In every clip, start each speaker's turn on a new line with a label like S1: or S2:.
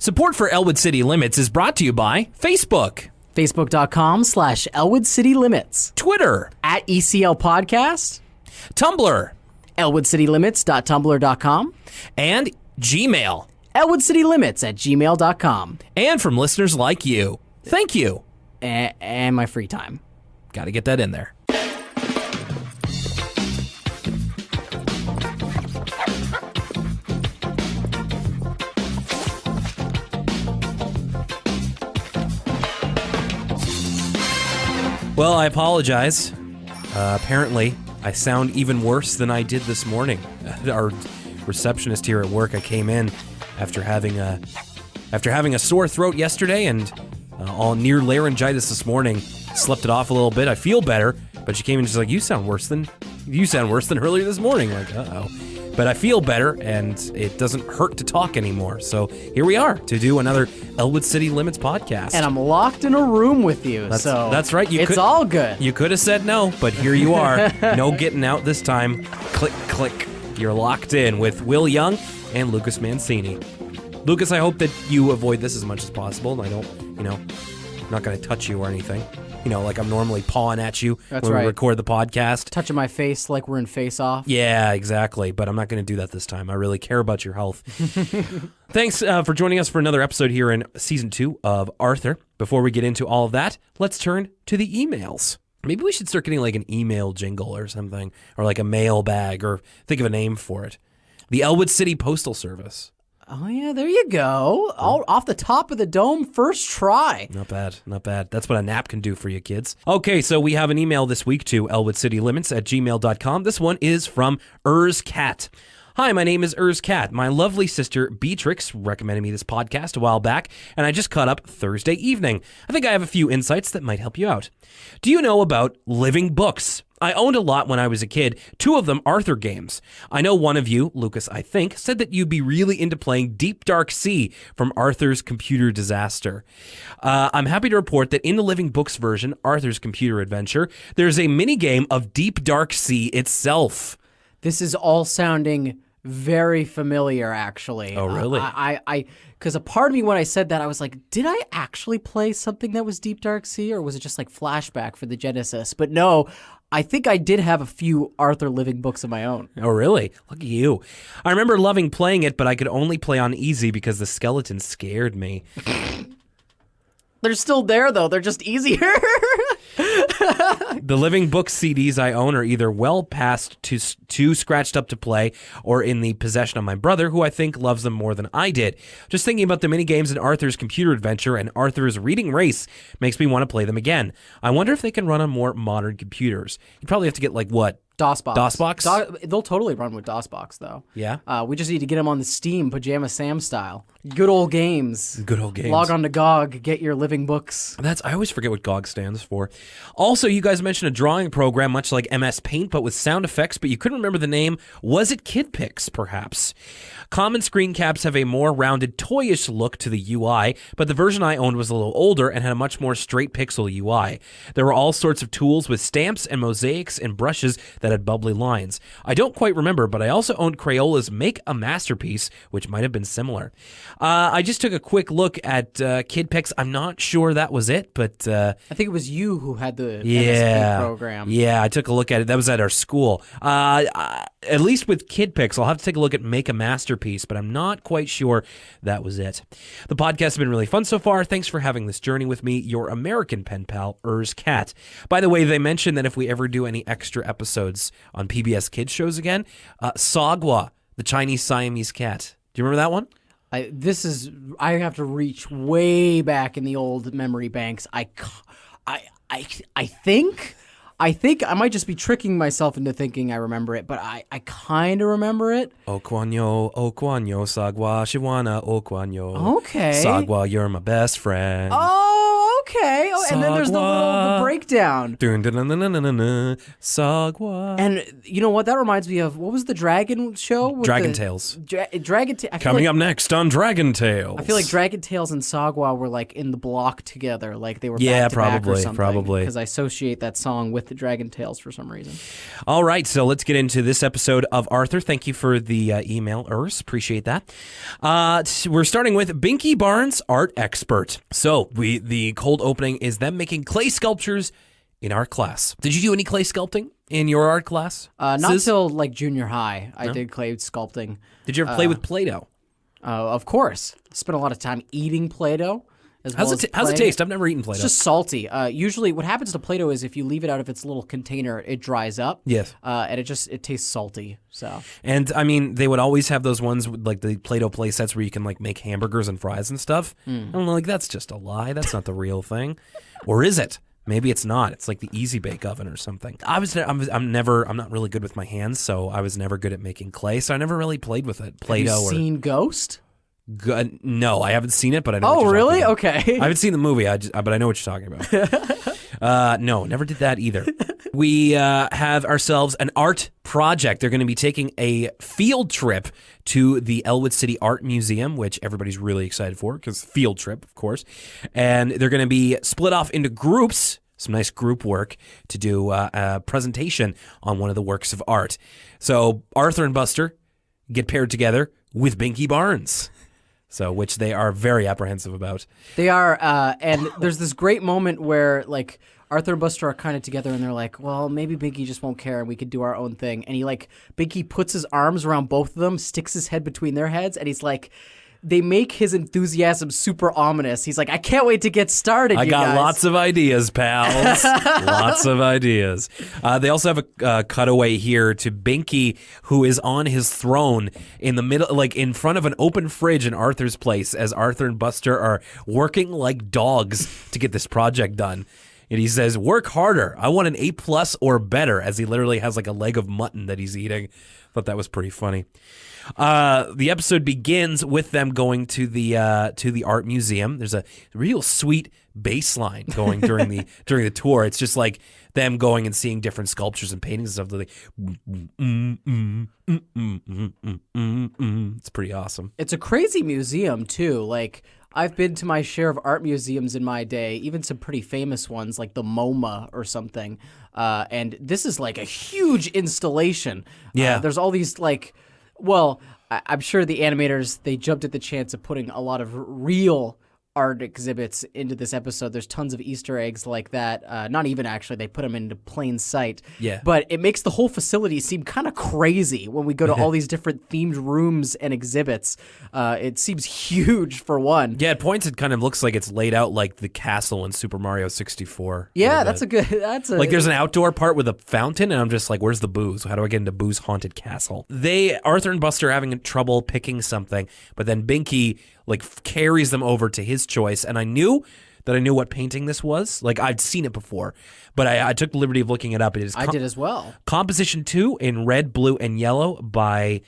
S1: Support for Elwood City Limits is brought to you by Facebook,
S2: Facebook.com/Elwood City Limits,
S1: Twitter,
S2: @ECL Podcast,
S1: Tumblr,
S2: ElwoodCityLimits.tumblr.com,
S1: and Gmail.
S2: ElwoodCityLimits@gmail.com.
S1: And from listeners like you. Thank you.
S2: And my free time.
S1: Got to get that in there. Well, I apologize. Apparently, I sound even worse than I did this morning. Our receptionist here at work, I came in after having a sore throat yesterday and all near laryngitis this morning. Slept it off a little bit. I feel better, but she came in and she's like, "You sound worse than earlier this morning." Like, uh-oh. But I feel better, and it doesn't hurt to talk anymore. So here we are to do another Elwood City Limits podcast.
S2: And I'm locked in a room with you,
S1: that's right.
S2: It's all good.
S1: You could have said no, but here you are. No getting out this time. Click, click. You're locked in with Will Young and Lucas Mancini. Lucas, I hope that you avoid this as much as possible. And I don't, I'm not going to touch you or anything. Like I'm normally pawing at you when we record the podcast.
S2: Touching my face like we're in Face Off.
S1: Yeah, exactly. But I'm not going to do that this time. I really care about your health. Thanks for joining us for another episode here in Season 2 of Arthur. Before we get into all of that, let's turn to the emails. Maybe we should start getting like an email jingle or something, or like a mail bag, or think of a name for it. The Elwood City Postal Service.
S2: Oh, yeah, there you go. All off the top of the dome, first try.
S1: Not bad, not bad. That's what a nap can do for you kids. Okay, so we have an email this week to elwoodcitylimits@gmail.com. This one is from Cat. Hi, my name is Cat. My lovely sister Beatrix recommended me this podcast a while back, and I just caught up Thursday evening. I think I have a few insights that might help you out. Do you know about living books? I owned a lot when I was a kid, 2 of them Arthur games. I know one of you, Lucas, I think, said that you'd be really into playing Deep Dark Sea from Arthur's Computer Disaster. I'm happy to report that in the Living Books version, Arthur's Computer Adventure, there's a mini game of Deep Dark Sea itself.
S2: This is all sounding very familiar, actually.
S1: Oh, really?
S2: Because a part of me, when I said that, I was like, did I actually play something that was Deep Dark Sea, or was it just like flashback for the Genesis? But no, I think I did have a few Arthur living books of my own.
S1: Oh, really? Look at you. I remember loving playing it, but I could only play on easy because the skeletons scared me.
S2: They're still there, though. They're just easier.
S1: The Living Books CDs I own are either well past too scratched up to play or in the possession of my brother, who I think loves them more than I did. Just thinking about the mini games in Arthur's Computer Adventure and Arthur's Reading Race makes me want to play them again. I wonder if they can run on more modern computers. You'd probably have to get like what?
S2: DOSBox.
S1: DOSBox?
S2: They'll totally run with DOSBox, though.
S1: Yeah?
S2: We just need to get them on the Steam, Pajama Sam style. Good old games.
S1: Good old games.
S2: Log on to GOG, get your living books.
S1: I always forget what GOG stands for. Also, you guys mentioned a drawing program much like MS Paint, but with sound effects, but you couldn't remember the name. Was it KidPix, perhaps? Common screen caps have a more rounded, toyish look to the UI, but the version I owned was a little older and had a much more straight pixel UI. There were all sorts of tools with stamps and mosaics and brushes that had bubbly lines. I don't quite remember, but I also owned Crayola's Make a Masterpiece, which might have been similar. I just took a quick look at KidPix. I'm not sure that was it, but...
S2: I think it was you who had the MSP program.
S1: Yeah, I took a look at it. That was at our school. At least with KidPix, I'll have to take a look at Make a Masterpiece, but I'm not quite sure that was it. The podcast has been really fun so far. Thanks for having this journey with me, your American pen pal, Cat. By the way, they mentioned that if we ever do any extra episodes on PBS Kids shows again, Sagwa, the Chinese Siamese Cat. Do you remember that one?
S2: I have to reach way back in the old memory banks. I think I might just be tricking myself into thinking I remember it, but I kind of remember it.
S1: Okwanyo, Sagwa, Shiwana, Okwanyo.
S2: Okay.
S1: Sagwa, you're my best friend.
S2: Oh, Okay. Oh, and then there's the breakdown.
S1: Dun, dun, dun, dun, dun, dun, dun, Sagwa.
S2: And you know what? That reminds me of, what was the dragon show?
S1: Dragon Tales.
S2: Dragon Tales.
S1: Coming up next on Dragon Tales.
S2: I feel like Dragon Tales and Sagwa were like in the block together, like they were back to back or something.
S1: Probably.
S2: Because I associate that song with the Dragon Tales for some reason.
S1: All right, so let's get into this episode of Arthur. Thank you for the email, Urs. Appreciate that. We're starting with Binky Barnes Art Expert. So the cold opening is them making clay sculptures in art class. Did you do any clay sculpting in your art class?
S2: Not until like junior high. I did clay sculpting.
S1: Did you ever play with Play-Doh?
S2: Of course. Spent a lot of time eating Play-Doh.
S1: How's it taste? I've never eaten Play-Doh.
S2: It's just salty. Usually what happens to Play-Doh is if you leave it out of its little container, it dries up.
S1: Yes.
S2: And it tastes salty. So.
S1: And I mean, they would always have those ones with, like the Play-Doh play sets where you can like make hamburgers and fries and stuff. I'm like, that's just a lie. That's not the real thing. Or is it? Maybe it's not. It's like the Easy Bake Oven or something. I'm not really good with my hands, so I was never good at making clay, so I never really played with it. Play-Doh.
S2: Have you seen Ghost?
S1: No, I haven't seen it, but I know. Oh, what you're
S2: really?
S1: talking about.
S2: Okay.
S1: I haven't seen the movie, but I know what you're talking about. No, never did that either. We have ourselves an art project. They're going to be taking a field trip to the Elwood City Art Museum, which everybody's really excited for because field trip, of course. And they're going to be split off into groups, some nice group work to do a presentation on one of the works of art. So Arthur and Buster get paired together with Binky Barnes. So, which they are very apprehensive about.
S2: They are, and there's this great moment where, like, Arthur and Buster are kind of together, and they're like, well, maybe Binky just won't care, and we could do our own thing. And Binky puts his arms around both of them, sticks his head between their heads, and he's like, they make his enthusiasm super ominous. He's like, I can't wait to get started,
S1: I got
S2: guys.
S1: Lots of ideas, pals. Lots of ideas. They also have a cutaway here to Binky, who is on his throne in the middle, like in front of an open fridge in Arthur's place, as Arthur and Buster are working like dogs to get this project done. And he says, work harder. I want an A+ or better, as he literally has like a leg of mutton that he's eating. Thought that was pretty funny. The episode begins with them going to the art museum. There's a real sweet bass line going during the tour. It's just like them going and seeing different sculptures and paintings and stuff. It's pretty awesome.
S2: It's a crazy museum too. Like, I've been to my share of art museums in my day, even some pretty famous ones like the MoMA or something. And this is like a huge installation.
S1: Yeah.
S2: There's all these like, well, I'm sure the animators, they jumped at the chance of putting a lot of real art exhibits into this episode. There's tons of Easter eggs like that. Not even actually, they put them into plain sight.
S1: Yeah.
S2: But it makes the whole facility seem kind of crazy when we go to all these different themed rooms and exhibits. It seems huge for one.
S1: Yeah, at points it kind of looks like it's laid out like the castle in Super Mario 64.
S2: Yeah, that's like
S1: there's an outdoor part with a fountain, and I'm just like, where's the booze? How do I get into Boo's haunted castle? Arthur and Buster are having trouble picking something, but then Binky like carries them over to his choice, and I knew what painting this was. Like, I'd seen it before, but I took the liberty of looking it up. It is
S2: I did as well.
S1: Composition 2 in red, blue, and yellow by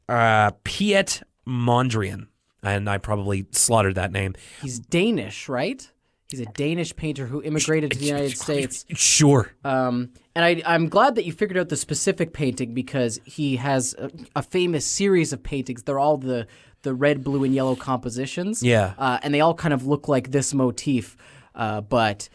S1: Piet Mondrian, and I probably slaughtered that name.
S2: He's Danish, right? He's a Danish painter who immigrated to the United States.
S1: Sure.
S2: And I'm glad that you figured out the specific painting, because he has a famous series of paintings. They're all the red, blue, and yellow compositions.
S1: Yeah.
S2: And they all kind of look like this motif. But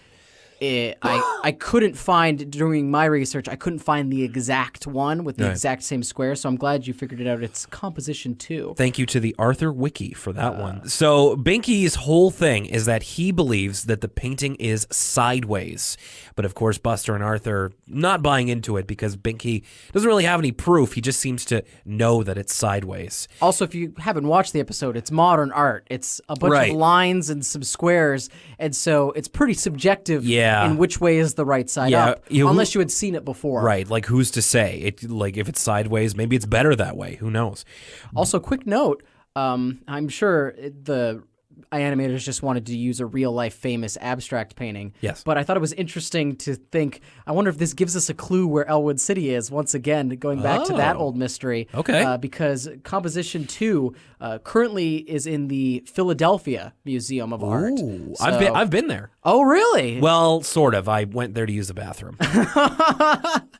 S2: I couldn't find, during my research, I couldn't find the exact one with the exact same square. So I'm glad you figured it out. It's composition 2.
S1: Thank you to the Arthur Wiki for that one. So Binky's whole thing is that he believes that the painting is sideways. But of course, Buster and Arthur not buying into it, because Binky doesn't really have any proof. He just seems to know that it's sideways.
S2: Also, if you haven't watched the episode, it's modern art. It's a bunch of lines and some squares. And so it's pretty subjective.
S1: Yeah.
S2: In which way is the right side up, unless you had seen it before.
S1: Right, like who's to say? Like if it's sideways, maybe it's better that way. Who knows?
S2: Also, quick note, I'm sure animators just wanted to use a real-life famous abstract painting.
S1: Yes.
S2: But I thought it was interesting to think, I wonder if this gives us a clue where Elwood City is, once again, going back to that old mystery.
S1: Okay.
S2: Because Composition 2 currently is in the Philadelphia Museum of Art.
S1: Ooh,
S2: So-
S1: I've been there.
S2: Oh, really?
S1: Well, sort of. I went there to use the bathroom.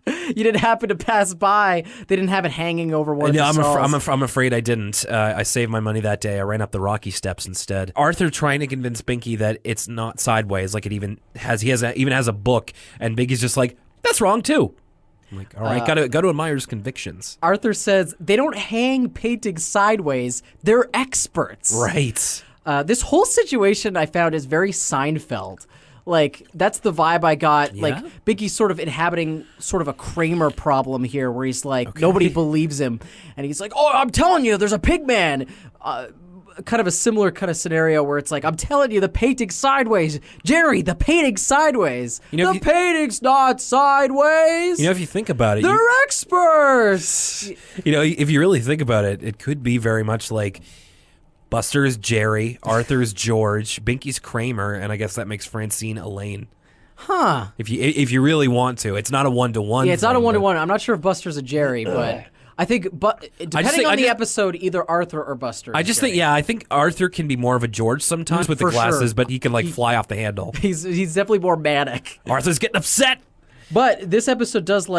S2: You didn't happen to pass by. They didn't have it hanging over one of the stalls.
S1: I'm afraid I didn't. I saved my money that day. I ran up the rocky steps instead. Arthur trying to convince Binky that it's not sideways. Like it even has. He even has a book, and Binky's just like, that's wrong too. I'm like, all right, got to admire his convictions.
S2: Arthur says they don't hang paintings sideways. They're experts.
S1: Right.
S2: This whole situation I found is very Seinfeld. Like, that's the vibe I got.
S1: Yeah?
S2: Like, Binky's sort of inhabiting sort of a Kramer problem here where he's like, nobody believes him. And he's like, oh, I'm telling you, there's a pig man. Kind of a similar kind of scenario where it's like, I'm telling you, the painting's sideways. Jerry, the painting's sideways. The painting's not sideways.
S1: If you think about it.
S2: They're experts.
S1: If you really think about it, it could be very much like Buster's Jerry, Arthur's George, Binky's Kramer, and I guess that makes Francine Elaine.
S2: Huh.
S1: If you really want to. It's not a one-to-one.
S2: Yeah, it's not a one-to-one. I'm not sure if Buster's a Jerry, but I think, depending on the episode, either Arthur or Buster.
S1: I think Arthur can be more of a George sometimes with the glasses, but he can fly off the handle.
S2: He's definitely more manic.
S1: Arthur's getting upset.
S2: But this episode does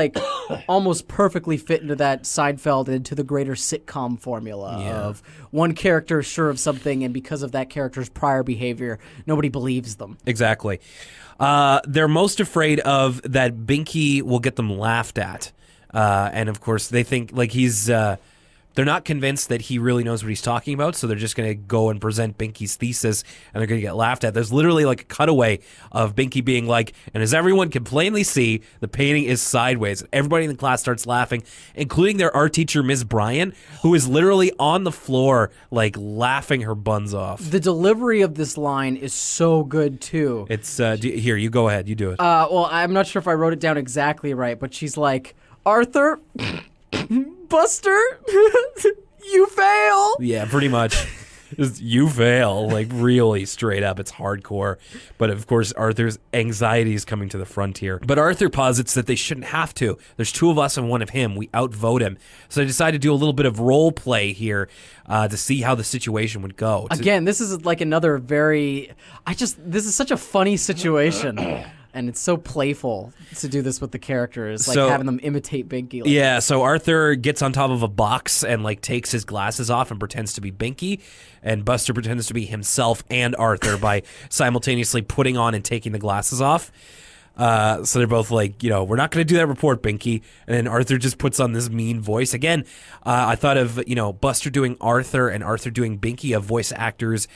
S2: almost perfectly fit into that Seinfeld and into the greater sitcom formula of one character is sure of something, and because of that character's prior behavior, nobody believes them.
S1: Exactly. They're most afraid of that Binky will get them laughed at. And of course, they think he's. They're not convinced that he really knows what he's talking about, so they're just going to go and present Binky's thesis, and they're going to get laughed at. There's literally a cutaway of Binky being like, and as everyone can plainly see, the painting is sideways. Everybody in the class starts laughing, including their art teacher, Ms. Bryan, who is literally on the floor, laughing her buns off.
S2: The delivery of this line is so good, too.
S1: It's, here, you go ahead, you do it.
S2: Well, I'm not sure if I wrote it down exactly right, but she's like, Arthur... Buster, you fail.
S1: Yeah, pretty much. Just, you fail, really straight up. It's hardcore. But of course, Arthur's anxiety is coming to the frontier. But Arthur posits that they shouldn't have to. There's two of us and one of him. We outvote him. So I decided to do a little bit of role play here to see how the situation would go.
S2: Again, this is another very... This is such a funny situation. And it's so playful to do this with the characters, having them imitate Binky.
S1: Yeah, so Arthur gets on top of a box and takes his glasses off and pretends to be Binky, and Buster pretends to be himself and Arthur by simultaneously putting on and taking the glasses off. So they're both we're not going to do that report, Binky. And then Arthur just puts on this mean voice. Again, I thought of, Buster doing Arthur and Arthur doing Binky, of voice actors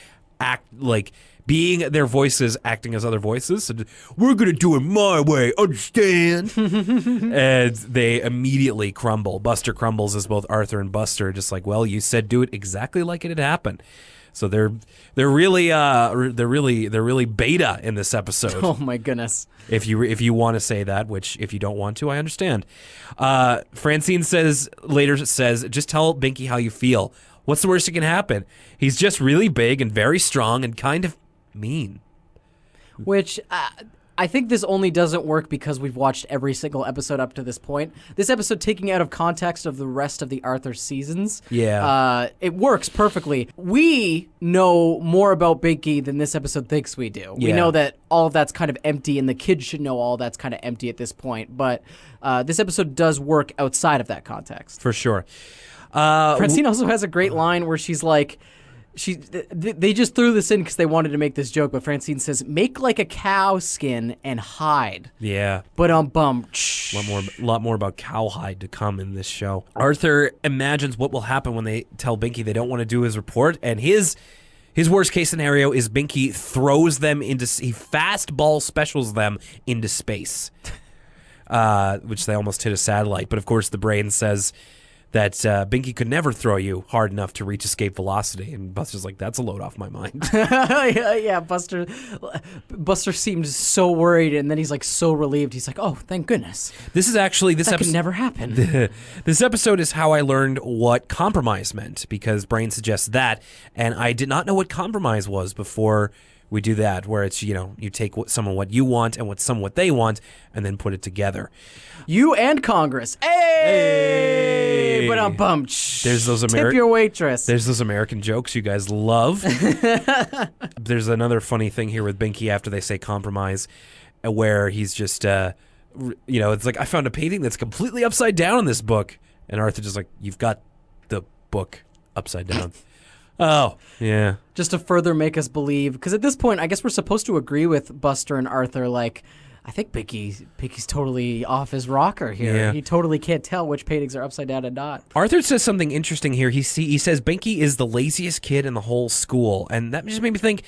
S1: being their voices, acting as other voices. So we're going to do it my way, understand? And they immediately crumble. Buster crumbles as both Arthur and Buster, just well, you said do it exactly like it had happened. So they're really beta in this episode.
S2: Oh my goodness.
S1: If you want to say that, which if you don't want to, I understand. Francine later says, just tell Binky how you feel. What's the worst that can happen? He's just really big and very strong and kind of mean.
S2: Which I think this only doesn't work because we've watched every single episode up to this point. This episode, taking out of context of the rest of the Arthur seasons, it works perfectly. We know more about Binky than this episode thinks we do.
S1: Yeah.
S2: We know that all of that's kind of empty, and the kids should know all that's kind of empty at this point. But this episode does work outside of that context.
S1: For sure.
S2: Francine also has a great line where she's like, they just threw this in because they wanted to make this joke, but Francine says, make like a cow skin and hide.
S1: Yeah.
S2: But
S1: A lot more about cowhide to come in this show. Arthur imagines what will happen when they tell Binky they don't want to do his report, and his worst case scenario is Binky throws them he fastball specials them into space, which they almost hit a satellite. But of course the brain says that Binky could never throw you hard enough to reach escape velocity. And Buster's like, that's a load off my mind.
S2: yeah, Buster seemed so worried, and then he's like so relieved. He's like, oh, thank goodness.
S1: This is actually
S2: That could never happen.
S1: This episode is how I learned what compromise meant, because Brain suggests that, and I did not know what compromise was before we do that, where it's, you take what you want and what they want, and then put it together.
S2: You and Congress. Hey! But I'm bummed.
S1: There's those
S2: Tip your waitress.
S1: There's those American jokes you guys love. There's another funny thing here with Binky after they say compromise, where he's just, it's like, I found a painting that's completely upside down in this book. And Arthur's just like, you've got the book upside down. Oh, yeah.
S2: Just to further make us believe, because at this point, I guess we're supposed to agree with Buster and Arthur, like, I think Binky's totally off his rocker here.
S1: Yeah.
S2: He totally can't tell which paintings are upside down and not.
S1: Arthur says something interesting here. He says Binky is the laziest kid in the whole school, and that just made me think,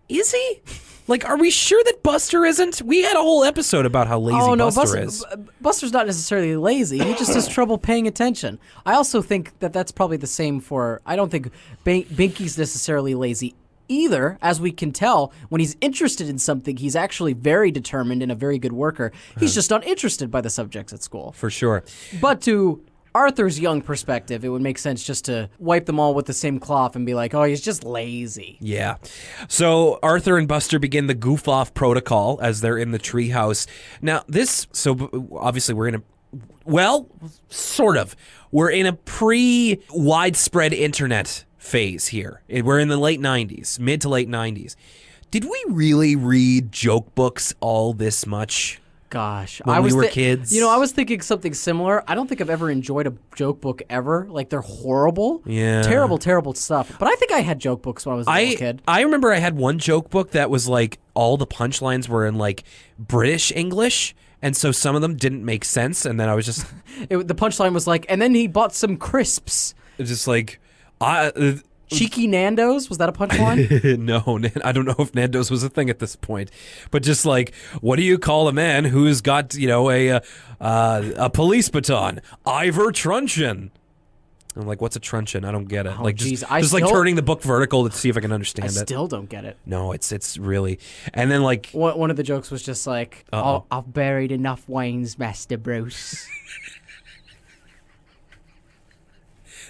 S1: is he? Like, are we sure that Buster isn't? We had a whole episode about how lazy Buster is.
S2: Buster's not necessarily lazy. He just has trouble paying attention. I also think that that's probably the same for... I don't think Binky's necessarily lazy either. As we can tell, when he's interested in something, he's actually very determined and a very good worker. He's just not interested by the subjects at school.
S1: For sure.
S2: But to Arthur's young perspective, it would make sense just to wipe them all with the same cloth and be like, oh, he's just lazy.
S1: Yeah. So Arthur and Buster begin the goof-off protocol as they're in the treehouse. Now, obviously we're in a... Well, sort of. We're in a pre-widespread internet phase here. We're in the late 90s, mid to late 90s. Did we really read joke books all this much?
S2: Gosh,
S1: when we were kids.
S2: I was thinking something similar. I don't think I've ever enjoyed a joke book ever. Like, they're horrible.
S1: Yeah.
S2: Terrible stuff. But I think I had joke books when I was a little kid.
S1: I remember I had one joke book that was like all the punchlines were in like British English. And so some of them didn't make sense. And then I was just...
S2: the punchline was like, and then he bought some crisps.
S1: Just like...
S2: Cheeky Nando's? Was that a punchline?
S1: No, I don't know if Nando's was a thing at this point. But just like, what do you call a man who's got, a police baton? Ivor Truncheon. I'm like, what's a truncheon? I don't get it.
S2: Oh,
S1: like,
S2: geez,
S1: just like turning the book vertical to see if I can understand it.
S2: I still don't get it.
S1: No, it's really... And then like...
S2: One of the jokes was just like, I've buried enough wines, Master Bruce.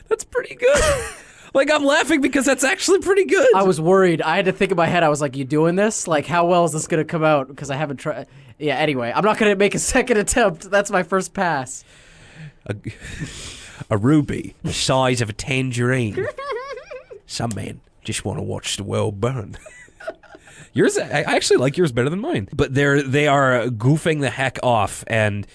S1: That's pretty good. Like, I'm laughing because that's actually pretty good.
S2: I was worried. I had to think in my head. I was like, you doing this? Like, how well is this going to come out? Because I haven't tried. Yeah, anyway, I'm not going to make a second attempt. That's my first pass.
S1: A ruby the size of a tangerine. Some men just want to watch the world burn. Yours, I actually like yours better than mine. But they are goofing the heck off and,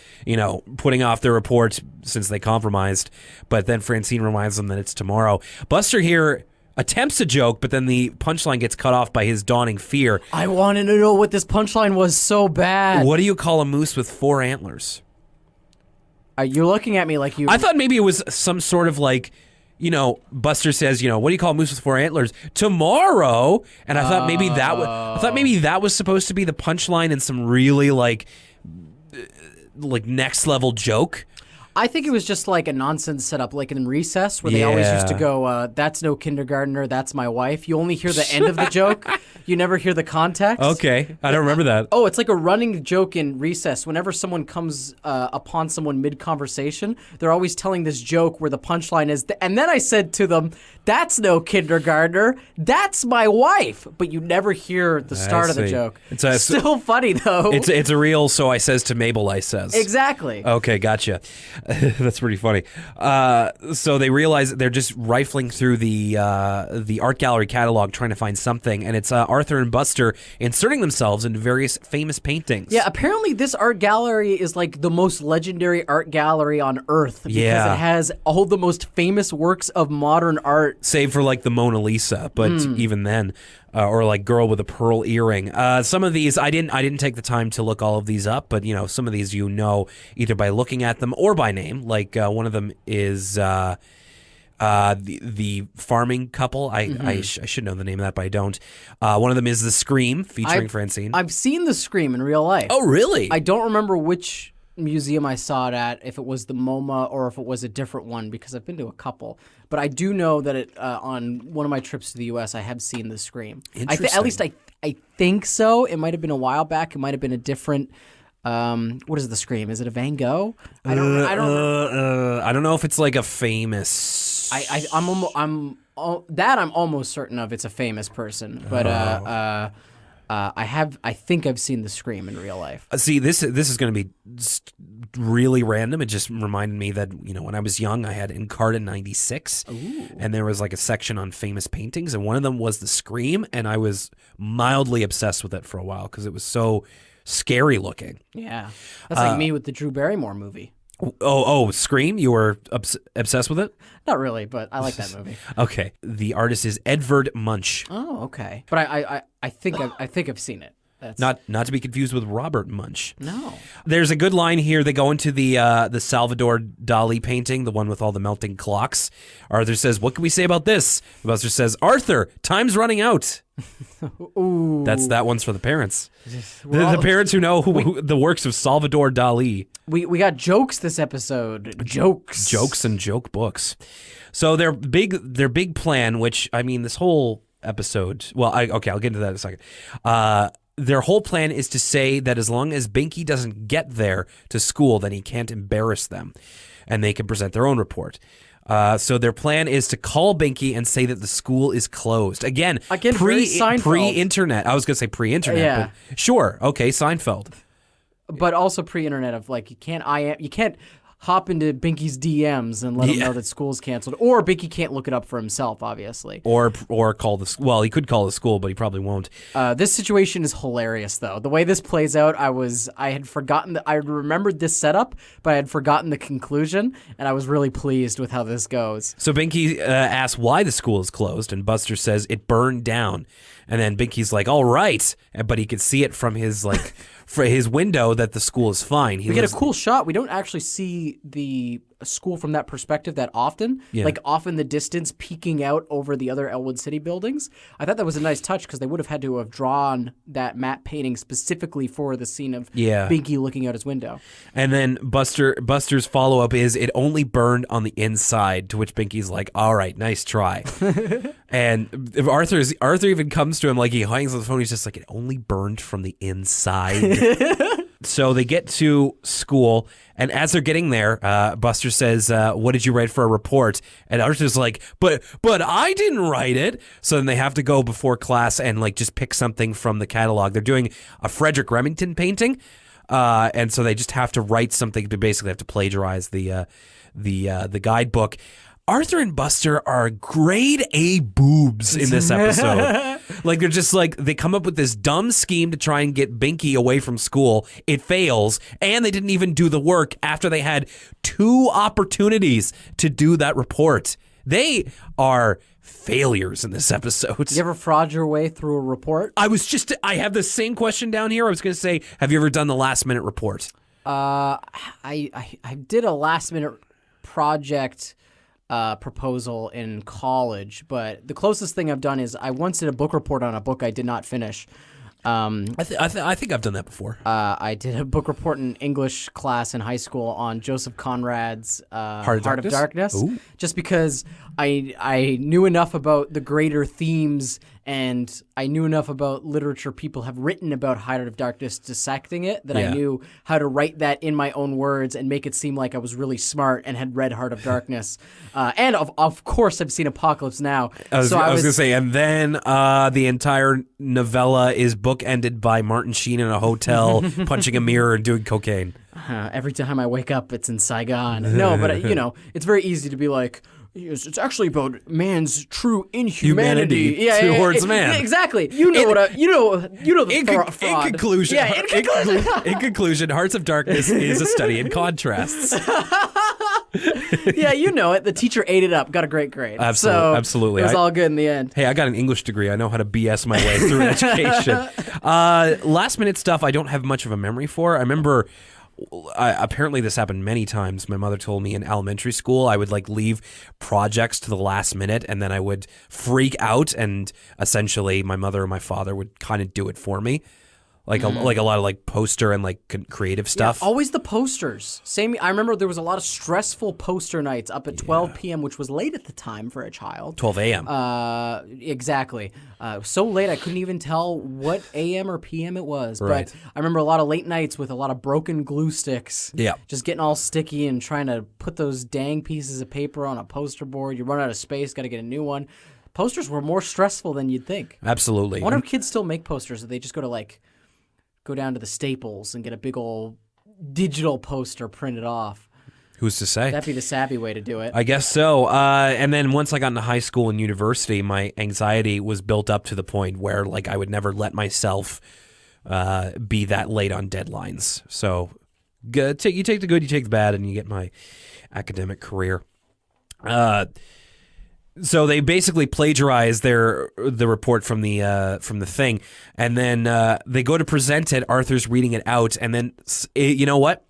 S1: putting off their report since they compromised. But then Francine reminds them that it's tomorrow. Buster here attempts a joke, but then the punchline gets cut off by his dawning fear.
S2: I wanted to know what this punchline was so bad.
S1: What do you call a moose with 4 antlers?
S2: You're looking at me like you...
S1: I thought maybe it was some sort of like... Buster says, what do you call a moose with 4 antlers? Tomorrow. And I thought maybe that was supposed to be the punchline in some really like next level joke.
S2: I think it was just like a nonsense setup, like in Recess, where they always used to go, that's no kindergartner, that's my wife. You only hear the end of the joke. You never hear the context.
S1: Okay. I don't remember that.
S2: Oh, it's like a running joke in Recess. Whenever someone comes upon someone mid-conversation, they're always telling this joke where the punchline is, and then I said to them, that's no kindergartner, that's my wife. But you never hear the start of the joke. It's still funny, though.
S1: It's a real, so I says to Mabel, I says.
S2: Exactly.
S1: Okay, gotcha. That's pretty funny. So they realize they're just rifling through the art gallery catalog trying to find something, and it's Arthur and Buster inserting themselves into various famous paintings.
S2: Yeah, apparently this art gallery is like the most legendary art gallery on Earth because it has all the most famous works of modern art.
S1: Save for like the Mona Lisa, but even then. Or like Girl with a Pearl Earring. Some of these, I didn't take the time to look all of these up, but some of these either by looking at them or by name. Like one of them is the farming couple. I should know the name of that, but I don't. One of them is The Scream featuring Francine.
S2: I've seen The Scream in real life.
S1: Oh, really?
S2: I don't remember which museum I saw it at, if it was the MoMA or if it was a different one, because I've been to a couple. But I do know that on one of my trips to the U.S., I have seen the Scream.
S1: Interesting.
S2: At least I think so. It might have been a while back. It might have been a different. What is the Scream? Is it a Van Gogh? I don't
S1: know if it's like a famous.
S2: I'm almost certain of. It's a famous person, but I think I've seen the Scream in real life.
S1: See, this is going to be really random. It just reminded me that, when I was young, I had Encarta 96, and there was like a section on famous paintings, and one of them was the Scream, and I was mildly obsessed with it for a while because it was so scary looking.
S2: Yeah, that's like me with the Drew Barrymore movie.
S1: Oh, Scream? You were obsessed with it?
S2: Not really, but I like that movie.
S1: Okay. The artist is Edvard Munch.
S2: Oh, okay. But I think I've seen it. That's...
S1: Not to be confused with Robert Munch.
S2: No.
S1: There's a good line here. They go into the Salvador Dali painting, the one with all the melting clocks. Arthur says, "What can we say about this?" Buster says, "Arthur, time's running out."
S2: Ooh.
S1: That one's for the parents. The parents who know the works of Salvador Dali.
S2: We got jokes this episode. Jokes
S1: and joke books. So their big plan, which this whole episode. Well, I'll get into that in a second. Their whole plan is to say that as long as Binky doesn't get there to school, then he can't embarrass them, and they can present their own report. So their plan is to call Binky and say that the school is closed. Again pre-internet. I was going to say pre-internet,
S2: yeah.
S1: But sure. Okay, Seinfeld.
S2: But also pre-internet of like you can't hop into Binky's DMs and let him know that school's canceled, or Binky can't look it up for himself, obviously.
S1: Or call the well, he could call the school, but he probably won't.
S2: This situation is hilarious, though. The way this plays out, I had forgotten I remembered this setup, but I had forgotten the conclusion, and I was really pleased with how this goes.
S1: So Binky asks why the school is closed, and Buster says it burned down. And then Binky's like, "All right," but he could see it from his for his window that the school is fine.
S2: We get a cool shot. We don't actually see the school from that perspective that often.
S1: Yeah.
S2: Like off in the distance, peeking out over the other Elwood City buildings. I thought that was a nice touch because they would have had to have drawn that matte painting specifically for the scene of Binky looking out his window. And
S1: then Buster's follow-up is it only burned on the inside, to which Binky's like, "All right, nice try." And Arthur even comes to him, like he hangs on the phone. He's just like, "It only burned from the inside." So they get to school, and as they're getting there, Buster says, "What did you write for a report?" And Arthur's like, "But I didn't write it." So then they have to go before class and like just pick something from the catalog. They're doing a Frederick Remington painting, and so they just have to write something to basically have to plagiarize the guidebook. Arthur and Buster are grade A boobs in this episode. Like they're just like, they come up with this dumb scheme to try and get Binky away from school. It fails, and they didn't even do the work after they had 2 opportunities to do that report. They are failures in this episode.
S2: You ever fraud your way through a report?
S1: I have the same question down here. I was going to say, have you ever done the last minute report?
S2: I did a last minute project proposal in college, but the closest thing I've done is I once did a book report on a book I did not finish.
S1: I think I've done that before.
S2: I did a book report in English class in high school on Joseph Conrad's Heart of Darkness, just because I knew enough about the greater themes and I knew enough about literature people have written about Heart of Darkness dissecting it that I knew how to write that in my own words and make it seem like I was really smart and had read Heart of Darkness. And of course I've seen Apocalypse Now.
S1: I was going to say, and then the entire novella is bookended by Martin Sheen in a hotel punching a mirror and doing cocaine.
S2: Every time I wake up, it's in Saigon. No, but it's very easy to be like, it's actually about man's true inhumanity
S1: towards man.
S2: Exactly. You know the fraud.
S1: In conclusion, Hearts of Darkness is a study in contrasts.
S2: Yeah, you know it. The teacher ate it up, got a great grade.
S1: Absolutely.
S2: It was all good in the end.
S1: Hey, I got an English degree. I know how to BS my way through education. Last minute stuff I don't have much of a memory for. I remember... apparently this happened many times. My mother told me in elementary school I would like leave projects to the last minute and then I would freak out and essentially my mother or my father would kind of do it for me. like a lot of like poster and like creative stuff.
S2: Yeah, always the posters. Same. I remember there was a lot of stressful poster nights up at 12 p.m., which was late at the time for a child.
S1: 12 a.m.
S2: Exactly. So late I couldn't even tell what a.m. or p.m. it was.
S1: Right.
S2: But I remember a lot of late nights with a lot of broken glue sticks.
S1: Yeah.
S2: Just getting all sticky and trying to put those dang pieces of paper on a poster board. You run out of space, got to get a new one. Posters were more stressful than you'd think.
S1: Absolutely.
S2: I wonder if kids still make posters, or they just go down to the Staples and get a big old digital poster printed off.
S1: Who's to say?
S2: That'd be the savvy way to do it.
S1: I guess so. And then once I got into high school and university, my anxiety was built up to the point where like I would never let myself be that late on deadlines. So you take the good, you take the bad, and you get my academic career. So they basically plagiarize the report from the thing, and then they go to present it. Arthur's reading it out, and then you know what?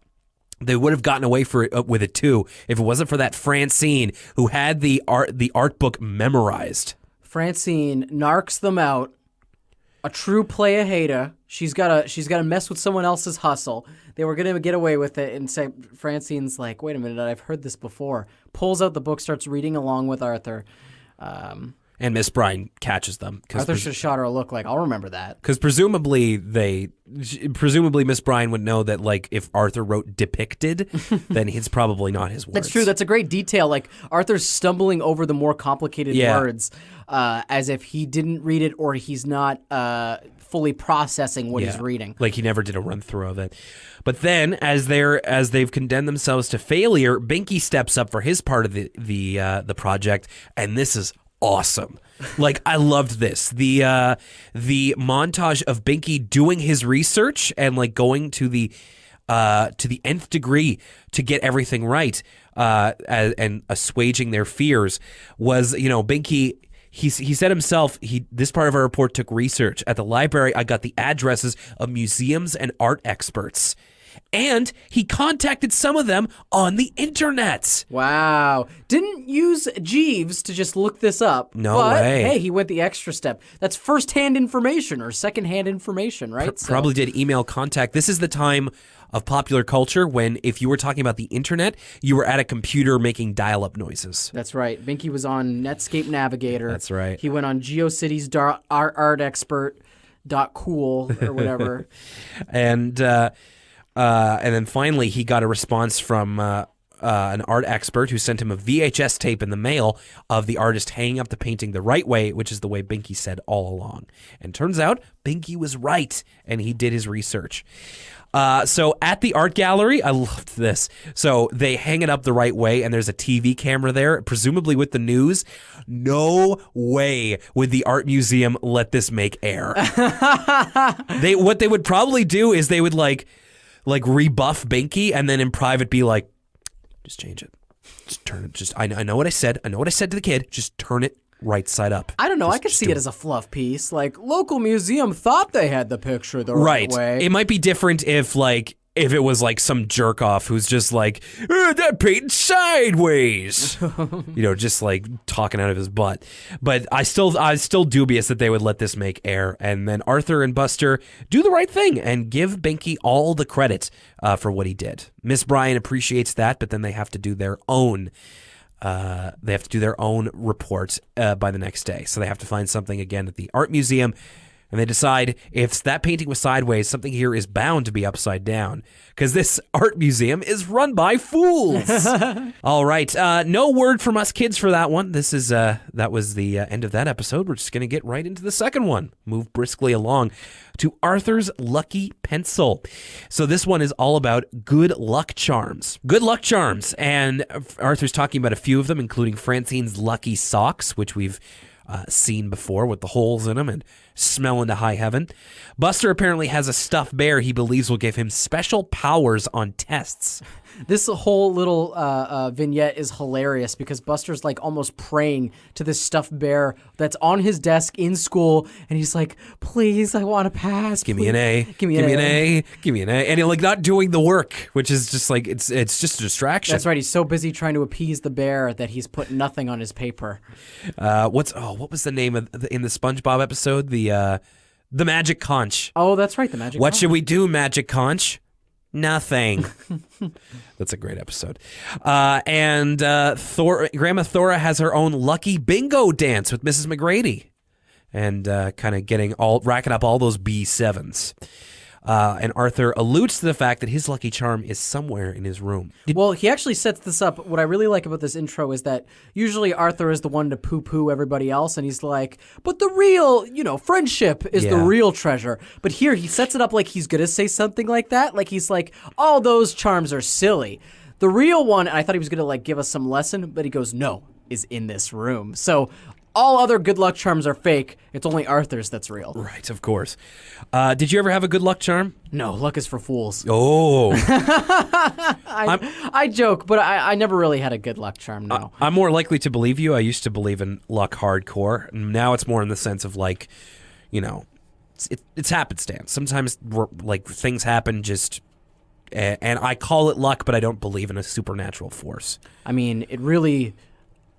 S1: They would have gotten away with it too if it wasn't for that Francine who had the art book memorized.
S2: Francine narcs them out. A true playa-hater. She's gotta mess with someone else's hustle. They were gonna get away with it and say Francine's like, wait a minute, I've heard this before. Pulls out the book, starts reading along with Arthur.
S1: And Miss Brine catches them.
S2: Arthur should have shot her a look like, I'll remember that.
S1: Because presumably Miss Brine would know that like if Arthur wrote depicted, then it's probably not his words.
S2: That's true. That's a great detail. Like Arthur's stumbling over the more complicated words as if he didn't read it or he's not fully processing what he's reading.
S1: Like he never did a run through of it. But then as they've condemned themselves to failure, Binky steps up for his part of the project, and this is awesome. Like I loved this. The montage of Binky doing his research and like going to the nth degree to get everything right and assuaging their fears was, Binky. He said himself, this part of our report took research. At the library, I got the addresses of museums and art experts. And he contacted some of them on the internet.
S2: Wow. Didn't use Jeeves to just look this up.
S1: No way.
S2: Hey, he went the extra step. That's first-hand information or second-hand information, right?
S1: Probably did email contact. This is the time of popular culture when if you were talking about the internet, you were at a computer making dial-up noises.
S2: That's right. Binky was on Netscape Navigator.
S1: That's right.
S2: He went on GeoCities art expert .cool or whatever.
S1: And then finally he got a response from an art expert who sent him a VHS tape in the mail of the artist hanging up the painting the right way, which is the way Binky said all along. And turns out Binky was right, and he did his research. So at the art gallery, I loved this. So they hang it up the right way, and there's a TV camera there, presumably with the news. No way would the art museum let this make air. What they would probably do is they would like rebuff Binky, and then in private be like, just change it. Just turn it. I know what I said. I know what I said to the kid. Just turn it right side up.
S2: I don't know. I could see it as a fluff piece. Like, local museum thought they had the picture the right way.
S1: It might be different if it was like some jerk off who's just like, that painted sideways, just like talking out of his butt. But I still dubious that they would let this make air. And then Arthur and Buster do the right thing and give Binky all the credit for what he did. Miss Brine appreciates that, but then they have to do their own. Report by the next day. So they have to find something again at the art museum. And they decide if that painting was sideways, something here is bound to be upside down because this art museum is run by fools. All right. No word from us kids for that one. That was the end of that episode. We're just going to get right into the second one. Move briskly along to Arthur's Lucky Pencil. So this one is all about good luck charms. Good luck charms. And Arthur's talking about a few of them, including Francine's lucky socks, which we've seen before with the holes in them and smelling to high heaven. Buster apparently has a stuffed bear he believes will give him special powers on tests.
S2: This whole little vignette is hilarious because Buster's like almost praying to this stuffed bear that's on his desk in school, and he's like, "Please, I want to pass.
S1: Give me an A. Give me an A. Give me an A." And he's like not doing the work, which is just like it's just a distraction.
S2: That's right. He's so busy trying to appease the bear that he's put nothing on his paper.
S1: What was the name of in the SpongeBob episode? The Magic Conch.
S2: Oh, that's right, the Magic
S1: What
S2: Conch.
S1: should we do, Magic Conch? Nothing. That's a great episode. And Grandma Thora has her own lucky bingo dance with Mrs. McGrady. And kind of racking up all those B7s. And Arthur alludes to the fact that his lucky charm is somewhere in his room.
S2: Well, he actually sets this up. What I really like about this intro is that usually Arthur is the one to poo-poo everybody else, and he's like, but the real, friendship is the real treasure. But here he sets it up like he's going to say something like that. Like he's like, all those charms are silly. The real one, and I thought he was going to give us some lesson, but he goes, no, is in this room. So all other good luck charms are fake. It's only Arthur's that's real.
S1: Right, of course. Did you ever have a good luck charm?
S2: No, luck is for fools.
S1: Oh.
S2: I joke, but I never really had a good luck charm, no.
S1: I'm more likely to believe you. I used to believe in luck hardcore. Now it's more in the sense of it's happenstance. Sometimes things happen just... And I call it luck, but I don't believe in a supernatural force.
S2: I mean,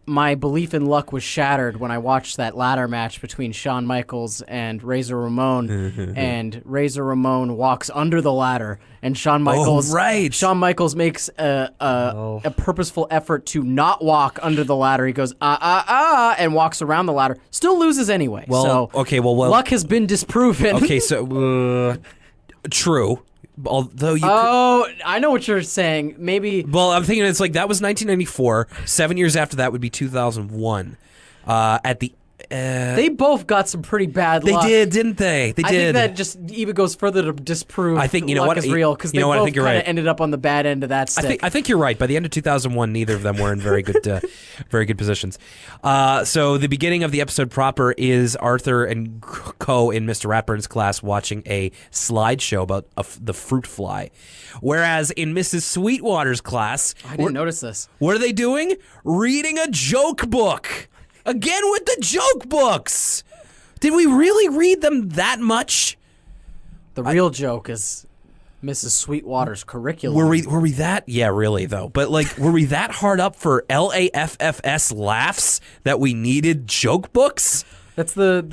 S2: my belief in luck was shattered when I watched that ladder match between Shawn Michaels and Razor Ramon, and Razor Ramon walks under the ladder, and Shawn Michaels makes a purposeful effort to not walk under the ladder. He goes and walks around the ladder. Still loses anyway.
S1: Well,
S2: luck has been disproven.
S1: Okay, so true. Although
S2: I know what you're saying. Maybe.
S1: Well, I'm thinking it's that was 1994. 7 years after that would be 2001.
S2: They both got some pretty bad luck.
S1: They did, didn't they? They did.
S2: I think that just even goes further to disprove luck is real, because they both kind of ended up on the bad end of that stick.
S1: I think you're right. By the end of 2001, neither of them were in very good positions. So the beginning of the episode proper is Arthur and Co. in Mr. Ratburn's class watching a slideshow about the fruit fly. Whereas in Mrs. Sweetwater's class...
S2: I didn't notice this.
S1: What are they doing? Reading a joke book. Again with the joke books. Did we really read them that much?
S2: The real joke is Mrs. Sweetwater's curriculum.
S1: Were we that? Yeah, really though. But were we that hard up for LAFFS laughs that we needed joke books?
S2: That's the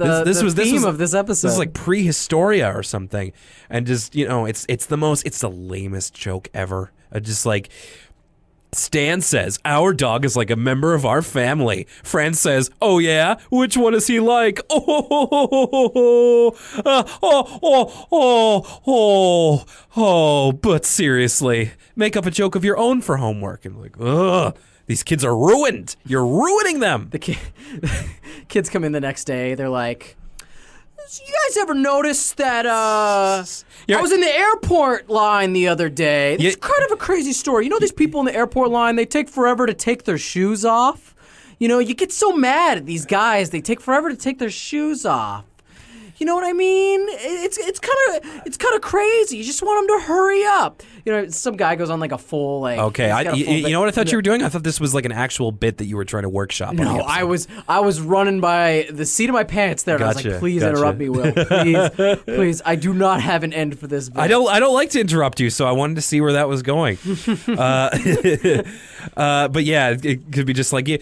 S2: theme of this episode.
S1: This is like prehistoria or something, and just it's the lamest joke ever. Stan says, our dog is like a member of our family. Fran says, oh yeah? Which one is he like? But seriously, make up a joke of your own for homework. And ugh, these kids are ruined. You're ruining them.
S2: The kids come in the next day. They're like, you guys ever notice that I was in the airport line the other day? It's kind of a crazy story. These people in the airport line, they take forever to take their shoes off. You get so mad at these guys. They take forever to take their shoes off. You know what I mean? It's kind of crazy. You just want them to hurry up. Some guy goes on a full
S1: Okay, you know what I thought you were doing? I thought this was an actual bit that you were trying to workshop.
S2: No, I was running by the seat of my pants there. And I was like, please interrupt me, Will. Please. I do not have an end for this bit.
S1: I don't like to interrupt you, so I wanted to see where that was going. But yeah, it could be just you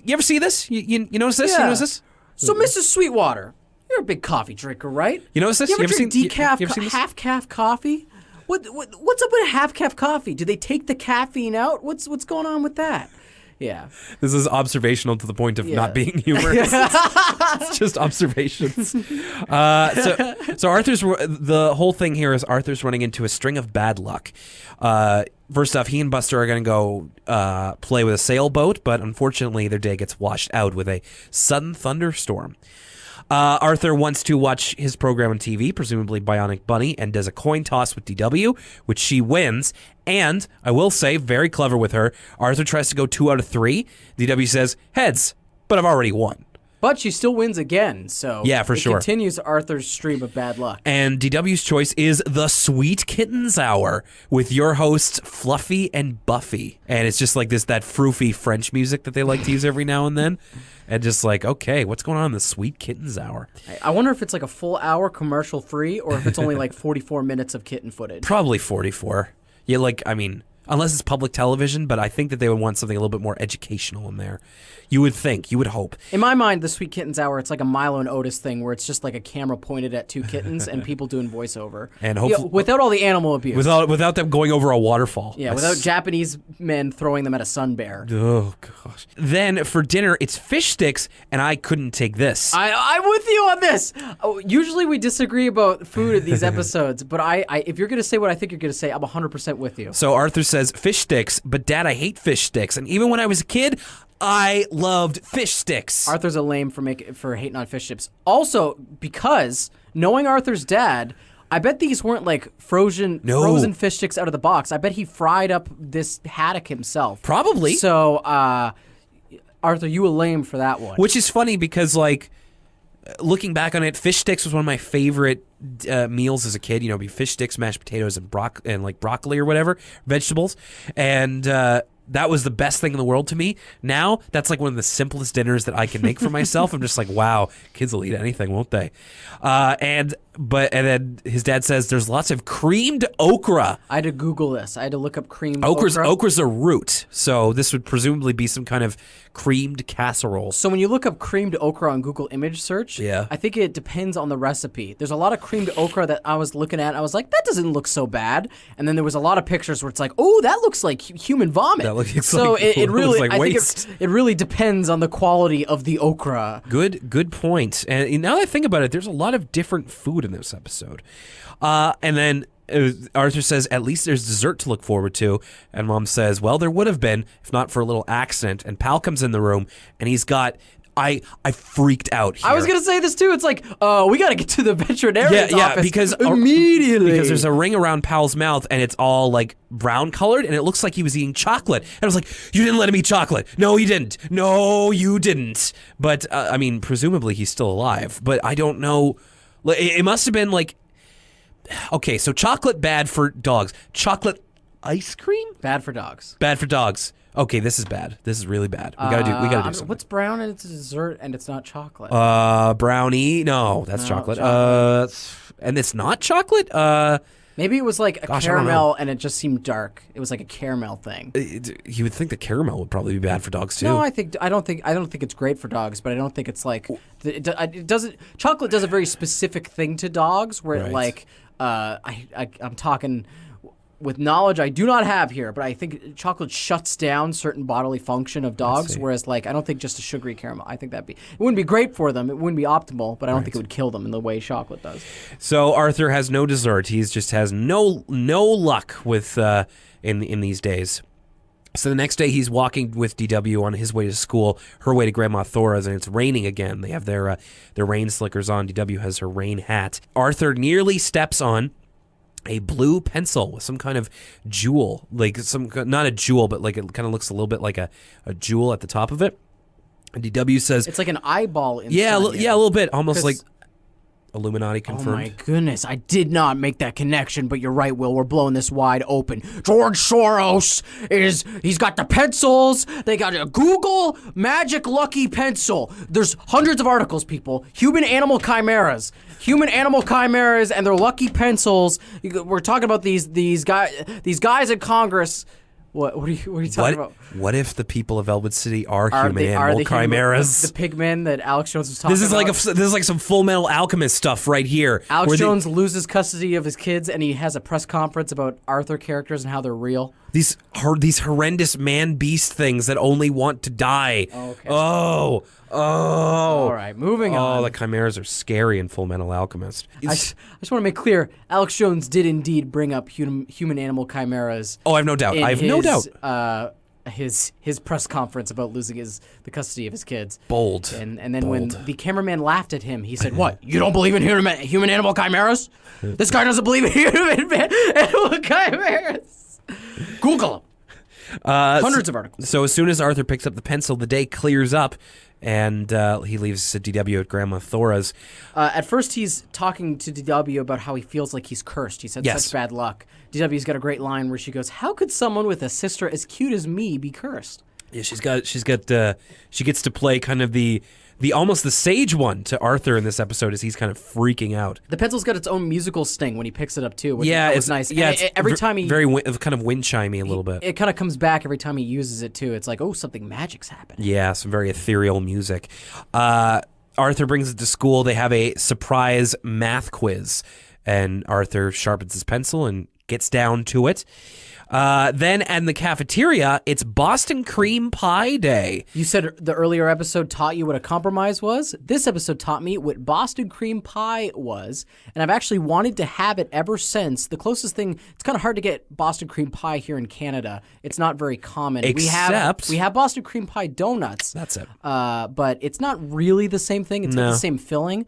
S1: ever see this? You notice this?
S2: Yeah.
S1: You notice this?
S2: So, Mrs. Sweetwater, you're a big coffee drinker, right?
S1: You notice this?
S2: You ever drink decaf,
S1: you ever seen this?
S2: half-calf coffee? What's up with half-calf coffee? Do they take the caffeine out? What's going on with that? Yeah.
S1: This is observational to the point of not being humorous. It's just observations. So Arthur's the whole thing here is Arthur's running into a string of bad luck. First off, he and Buster are going to go play with a sailboat, but unfortunately their day gets washed out with a sudden thunderstorm. Arthur wants to watch his program on TV, presumably Bionic Bunny, and does a coin toss with DW, which she wins. And, I will say, very clever with her, Arthur tries to go 2 out of 3. DW says, heads, but I've already won.
S2: But she still wins again, so
S1: yeah, for sure.
S2: It continues Arthur's stream of bad luck.
S1: And DW's choice is the Sweet Kittens Hour with your hosts Fluffy and Buffy. And it's just that froofy French music that they like to use every now and then. And just okay, what's going on in the Sweet Kittens Hour?
S2: I wonder if it's a full hour commercial free or if it's only 44 minutes of kitten footage.
S1: Probably 44. Yeah, unless it's public television, but I think that they would want something a little bit more educational in there. You would think, you would hope.
S2: In my mind, the Sweet Kittens Hour, it's like a Milo and Otis thing where it's just like a camera pointed at two kittens and people doing voiceover.
S1: And hopefully,
S2: without all the animal abuse.
S1: without them going over a waterfall.
S2: Yeah, without Japanese men throwing them at a sun bear.
S1: Oh, gosh. Then for dinner, it's fish sticks, and I couldn't take this.
S2: I'm with you on this. Usually we disagree about food in these episodes, but if you're going to say what I think you're going to say, I'm 100% with you.
S1: So Arthur says, fish sticks, but Dad, I hate fish sticks. And even when I was a kid, I loved fish sticks.
S2: Arthur's a lame for hating on fish sticks. Also, because knowing Arthur's dad, I bet these weren't like frozen fish sticks out of the box. I bet he fried up this haddock himself.
S1: Probably.
S2: So, Arthur, you were lame for that one.
S1: Which is funny because, like, looking back on it, fish sticks was one of my favorite meals as a kid. You know, be fish sticks, mashed potatoes, and broccoli or whatever, vegetables. And that was the best thing in the world to me. Now, that's like one of the simplest dinners that I can make for myself. I'm just like, wow, kids will eat anything, won't they? And then his dad says there's lots of creamed okra.
S2: I had to Google this. I had to look up creamed okra.
S1: Okra's a root, so this would presumably be some kind of creamed casserole.
S2: So when you look up creamed okra on Google image search, I think it depends on the recipe. There's a lot of creamed okra that I was looking at. I was like, that doesn't look so bad. And then there was a lot of pictures where it's like, oh, that looks like human vomit. It really depends on the quality of the okra.
S1: Good point. And now that I think about it, there's a lot of different food in this episode. And then Arthur says, at least there's dessert to look forward to. And Mom says, well, there would have been if not for a little accident. And Pal comes in the room, and he's got... I freaked out here.
S2: I was going to say this too. It's like, we got to get to the veterinarian's office
S1: because
S2: immediately.
S1: Because there's a ring around Pal's mouth, and it's all like brown colored, and it looks like he was eating chocolate. And I was like, you didn't let him eat chocolate. No, you didn't. No, you didn't. But, I mean, presumably he's still alive. But I don't know. It must have been like, okay, so chocolate bad for dogs. Chocolate ice cream?
S2: Bad for dogs.
S1: Bad for dogs. Okay, this is bad. This is really bad. We gotta do something.
S2: What's brown and it's a dessert and it's not chocolate?
S1: Brownie. No, that's chocolate. And it's not chocolate?
S2: Maybe it was like a caramel and it just seemed dark. It was like a caramel thing.
S1: You would think the caramel would probably be bad for dogs too.
S2: No, I don't think it's great for dogs, but I don't think it's like it doesn't. Chocolate does a very specific thing to dogs where it like I'm talking with knowledge I do not have here, but I think chocolate shuts down certain bodily function of dogs, whereas like I don't think just a sugary caramel. I think it wouldn't be great for them. It wouldn't be optimal, but I don't think it would kill them in the way chocolate does.
S1: So Arthur has no dessert. He just has no luck with in these days. So the next day he's walking with DW on his way to school, her way to Grandma Thora's, and it's raining again. They have their rain slickers on. DW has her rain hat. Arthur nearly steps on a blue pencil with some kind of jewel, like not a jewel, but like it kind of looks a little bit like a jewel at the top of it. And DW says
S2: it's like an eyeball.
S1: Yeah, a little bit, almost like Illuminati confirmed.
S2: Oh my goodness, I did not make that connection, but you're right, Will. We're blowing this wide open. George Soros he's got the pencils. They got a Google Magic Lucky Pencil. There's hundreds of articles, people. Human-animal chimeras, and their lucky pencils. We're talking about these guys in Congress. What are you talking about?
S1: What if the people of Elwood City are human-animal chimeras?
S2: The pigmen that Alex Jones was talking about?
S1: This is like some Full Metal Alchemist stuff right here.
S2: Alex Jones loses custody of his kids, and he has a press conference about Arthur characters and how they're real.
S1: These horrendous man-beast things that only want to die.
S2: Okay.
S1: Oh.
S2: All right, moving on.
S1: Oh, the chimeras are scary in Full Metal Alchemist.
S2: I just want to make clear, Alex Jones did indeed bring up human-animal chimeras.
S1: Oh, I have no doubt. No doubt.
S2: His press conference about losing the custody of his kids.
S1: Bold.
S2: And then when the cameraman laughed at him, he said, "What? You don't believe in human-animal chimeras? This guy doesn't believe in human-animal chimeras." Google them. Hundreds of articles.
S1: So as soon as Arthur picks up the pencil, the day clears up, and he leaves DW at Grandma Thora's.
S2: At first, he's talking to DW about how he feels like he's cursed. He's had such bad luck. DW's got a great line where she goes, "How could someone with a sister as cute as me be cursed?"
S1: Yeah, she gets to play kind of the almost the sage one to Arthur in this episode as he's kind of freaking out.
S2: The pencil's got its own musical sting when he picks it up too, which
S1: it's
S2: nice.
S1: Yeah,
S2: and every time he
S1: kind of wind chimey a little bit.
S2: It kind of comes back every time he uses it too. It's like, oh, something magic's happening.
S1: Yeah, some very ethereal music. Arthur brings it to school. They have a surprise math quiz, and Arthur sharpens his pencil and gets down to it. Then in the cafeteria, it's Boston cream pie day.
S2: You said the earlier episode taught you what a compromise was. This episode taught me what Boston cream pie was, and I've actually wanted to have it ever since. The closest thing, it's kind of hard to get Boston cream pie here in Canada. It's not very common.
S1: Except
S2: we have Boston cream pie donuts.
S1: That's it.
S2: But it's not really the same thing. It's not the same filling.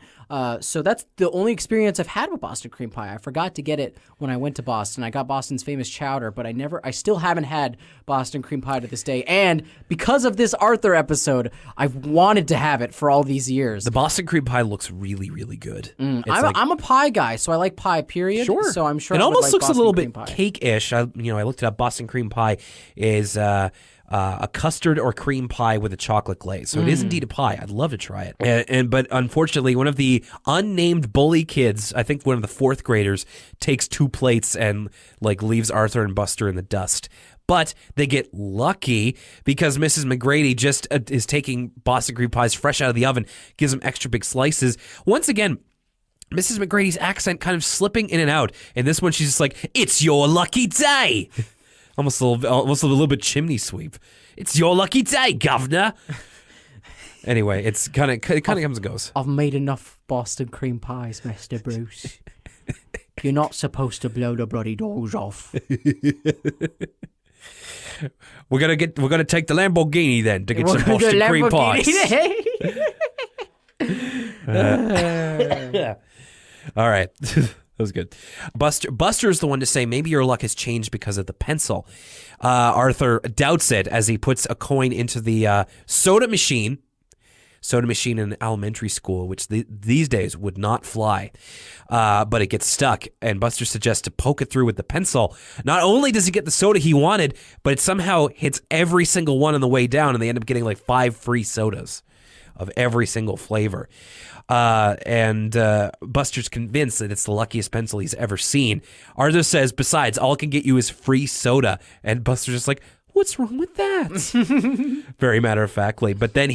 S2: So that's the only experience I've had with Boston cream pie. I forgot to get it when I went to Boston. I got Boston's famous chowder, but I still haven't had Boston cream pie to this day. And because of this Arthur episode, I've wanted to have it for all these years.
S1: The Boston cream pie looks really, really good.
S2: I'm a pie guy, so I like pie, period.
S1: Sure.
S2: So I'm sure
S1: it
S2: I would
S1: almost
S2: like
S1: looks
S2: Boston
S1: a little
S2: cream
S1: bit
S2: pie.
S1: cake-ish. I looked it up. Boston cream pie is a custard or cream pie with a chocolate glaze. So it is indeed a pie. I'd love to try it. But unfortunately, one of the unnamed bully kids, I think one of the fourth graders, takes 2 plates and leaves Arthur and Buster in the dust. But they get lucky because Mrs. McGrady just is taking Boston cream pies fresh out of the oven, gives them extra big slices. Once again, Mrs. McGrady's accent kind of slipping in and out. And this one, she's just like, "It's your lucky day." Almost a little bit chimney sweep. "It's your lucky day, governor." Anyway, it kind of comes and goes.
S2: I've made enough Boston cream pies, Mr. Bruce. You're not supposed to blow the bloody doors off.
S1: We're gonna take the Lamborghini then to get some Boston cream pies. All right. That was good. Buster's the one to say maybe your luck has changed because of the pencil. Arthur doubts it as he puts a coin into the soda machine in elementary school, which these days would not fly. But it gets stuck, and Buster suggests to poke it through with the pencil. Not only does he get the soda he wanted, but it somehow hits every single one on the way down, and they end up getting 5 free sodas of every single flavor. And Buster's convinced that it's the luckiest pencil he's ever seen. Arthur says, besides, all it can get you is free soda. And Buster's just like, what's wrong with that? Very matter-of-factly. But then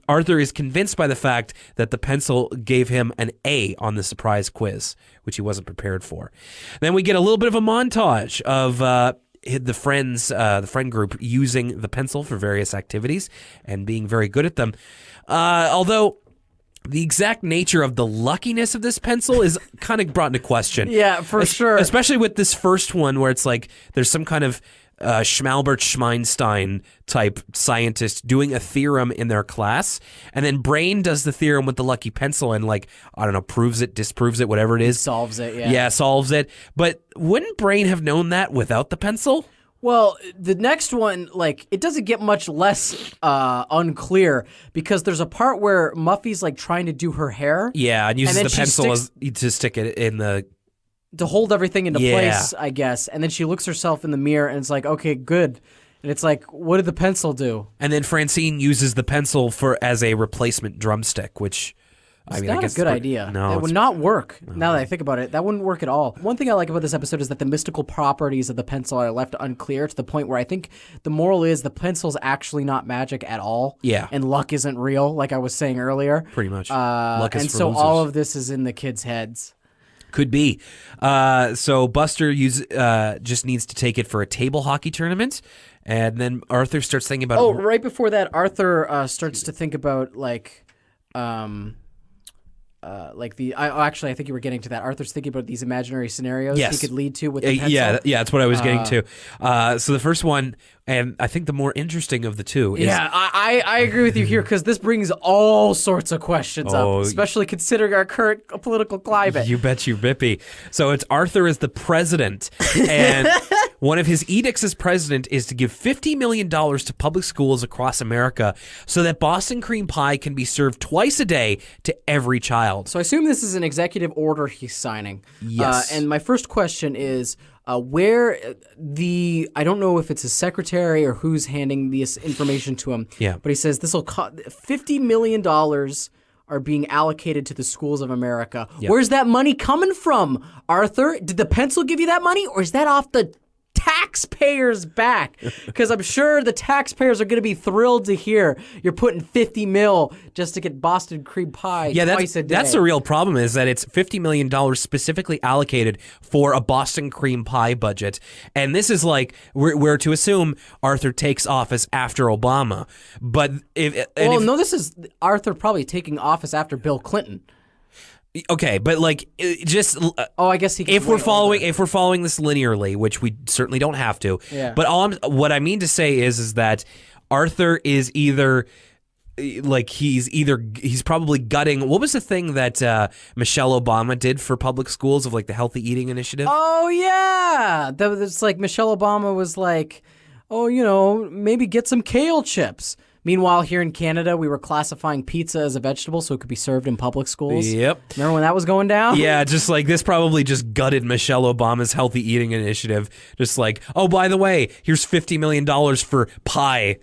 S1: Arthur is convinced by the fact that the pencil gave him an A on the surprise quiz, which he wasn't prepared for. Then we get a little bit of a montage of the friend group using the pencil for various activities and being very good at them. Although the exact nature of the luckiness of this pencil is kind of brought into question.
S2: Yeah, for sure.
S1: Especially with this first one where it's there's some kind of Schmalbert Schmeinstein type scientist doing a theorem in their class, and then Brain does the theorem with the lucky pencil and I don't know, proves it, disproves it, whatever it is.
S2: Solves it, yeah.
S1: Yeah, solves it. But wouldn't Brain have known that without the pencil?
S2: Well, the next one, it doesn't get much less unclear because there's a part where Muffy's trying to do her hair.
S1: Yeah, and uses the pencil to stick it in
S2: to hold everything into place, I guess. And then she looks herself in the mirror and it's okay, good. And it's what did the pencil do?
S1: And then Francine uses the pencil as a replacement drumstick, which
S2: It's not a good idea.
S1: No,
S2: it would not work. Now that I think about it, that wouldn't work at all. One thing I like about this episode is that the mystical properties of the pencil are left unclear to the point where I think the moral is the pencil's actually not magic at all.
S1: Yeah.
S2: And luck isn't real, like I was saying earlier.
S1: Pretty much. Luck is
S2: and
S1: for
S2: so
S1: losers.
S2: all of this is in the kids' heads.
S1: Could be. So Buster just needs to take it for a table hockey tournament, and then Arthur starts thinking about.
S2: Oh, right before that, Arthur starts to think about actually, I think you were getting to that. Arthur's thinking about these imaginary scenarios he could lead to with the pencil.
S1: Yeah, that's what I was getting to. So the first one, and I think the more interesting of the two is...
S2: Yeah, I agree with you here because this brings all sorts of questions up, especially considering our current political climate.
S1: You bet you bippy. So it's Arthur as the president, and One of his edicts as president is to give $50 million to public schools across America so that Boston cream pie can be served twice a day to every child.
S2: So I assume this is an executive order he's signing.
S1: Yes.
S2: And my first question is, where I don't know if it's his secretary or who's handing this information to him.
S1: Yeah.
S2: But he says this will cost $50 million are being allocated to the schools of America.
S1: Yep.
S2: Where's that money coming from, Arthur? Did the pencil give you that money, or is that off the taxpayers' back? Because I'm sure the taxpayers are going to be thrilled to hear you're putting $50 million just to get Boston cream pie twice a day.
S1: That's the real problem, is that it's $50 million specifically allocated for a Boston cream pie budget. And this is like, we're to assume Arthur takes office after Obama. But
S2: this is Arthur probably taking office after Bill Clinton.
S1: Okay, but like, just
S2: I guess he can
S1: if we're following this linearly, which we certainly don't have to.
S2: Yeah.
S1: But what I mean to say is that Arthur is either like he's probably gutting. What was the thing that Michelle Obama did for public schools of like the Healthy Eating Initiative?
S2: Oh yeah, it's like Michelle Obama was like, maybe get some kale chips. Meanwhile, here in Canada, we were classifying pizza as a vegetable so it could be served in public schools.
S1: Yep.
S2: Remember when that was going down?
S1: Yeah, just like this probably just gutted Michelle Obama's Healthy Eating Initiative. Just like, oh, by the way, here's $50 million for pie.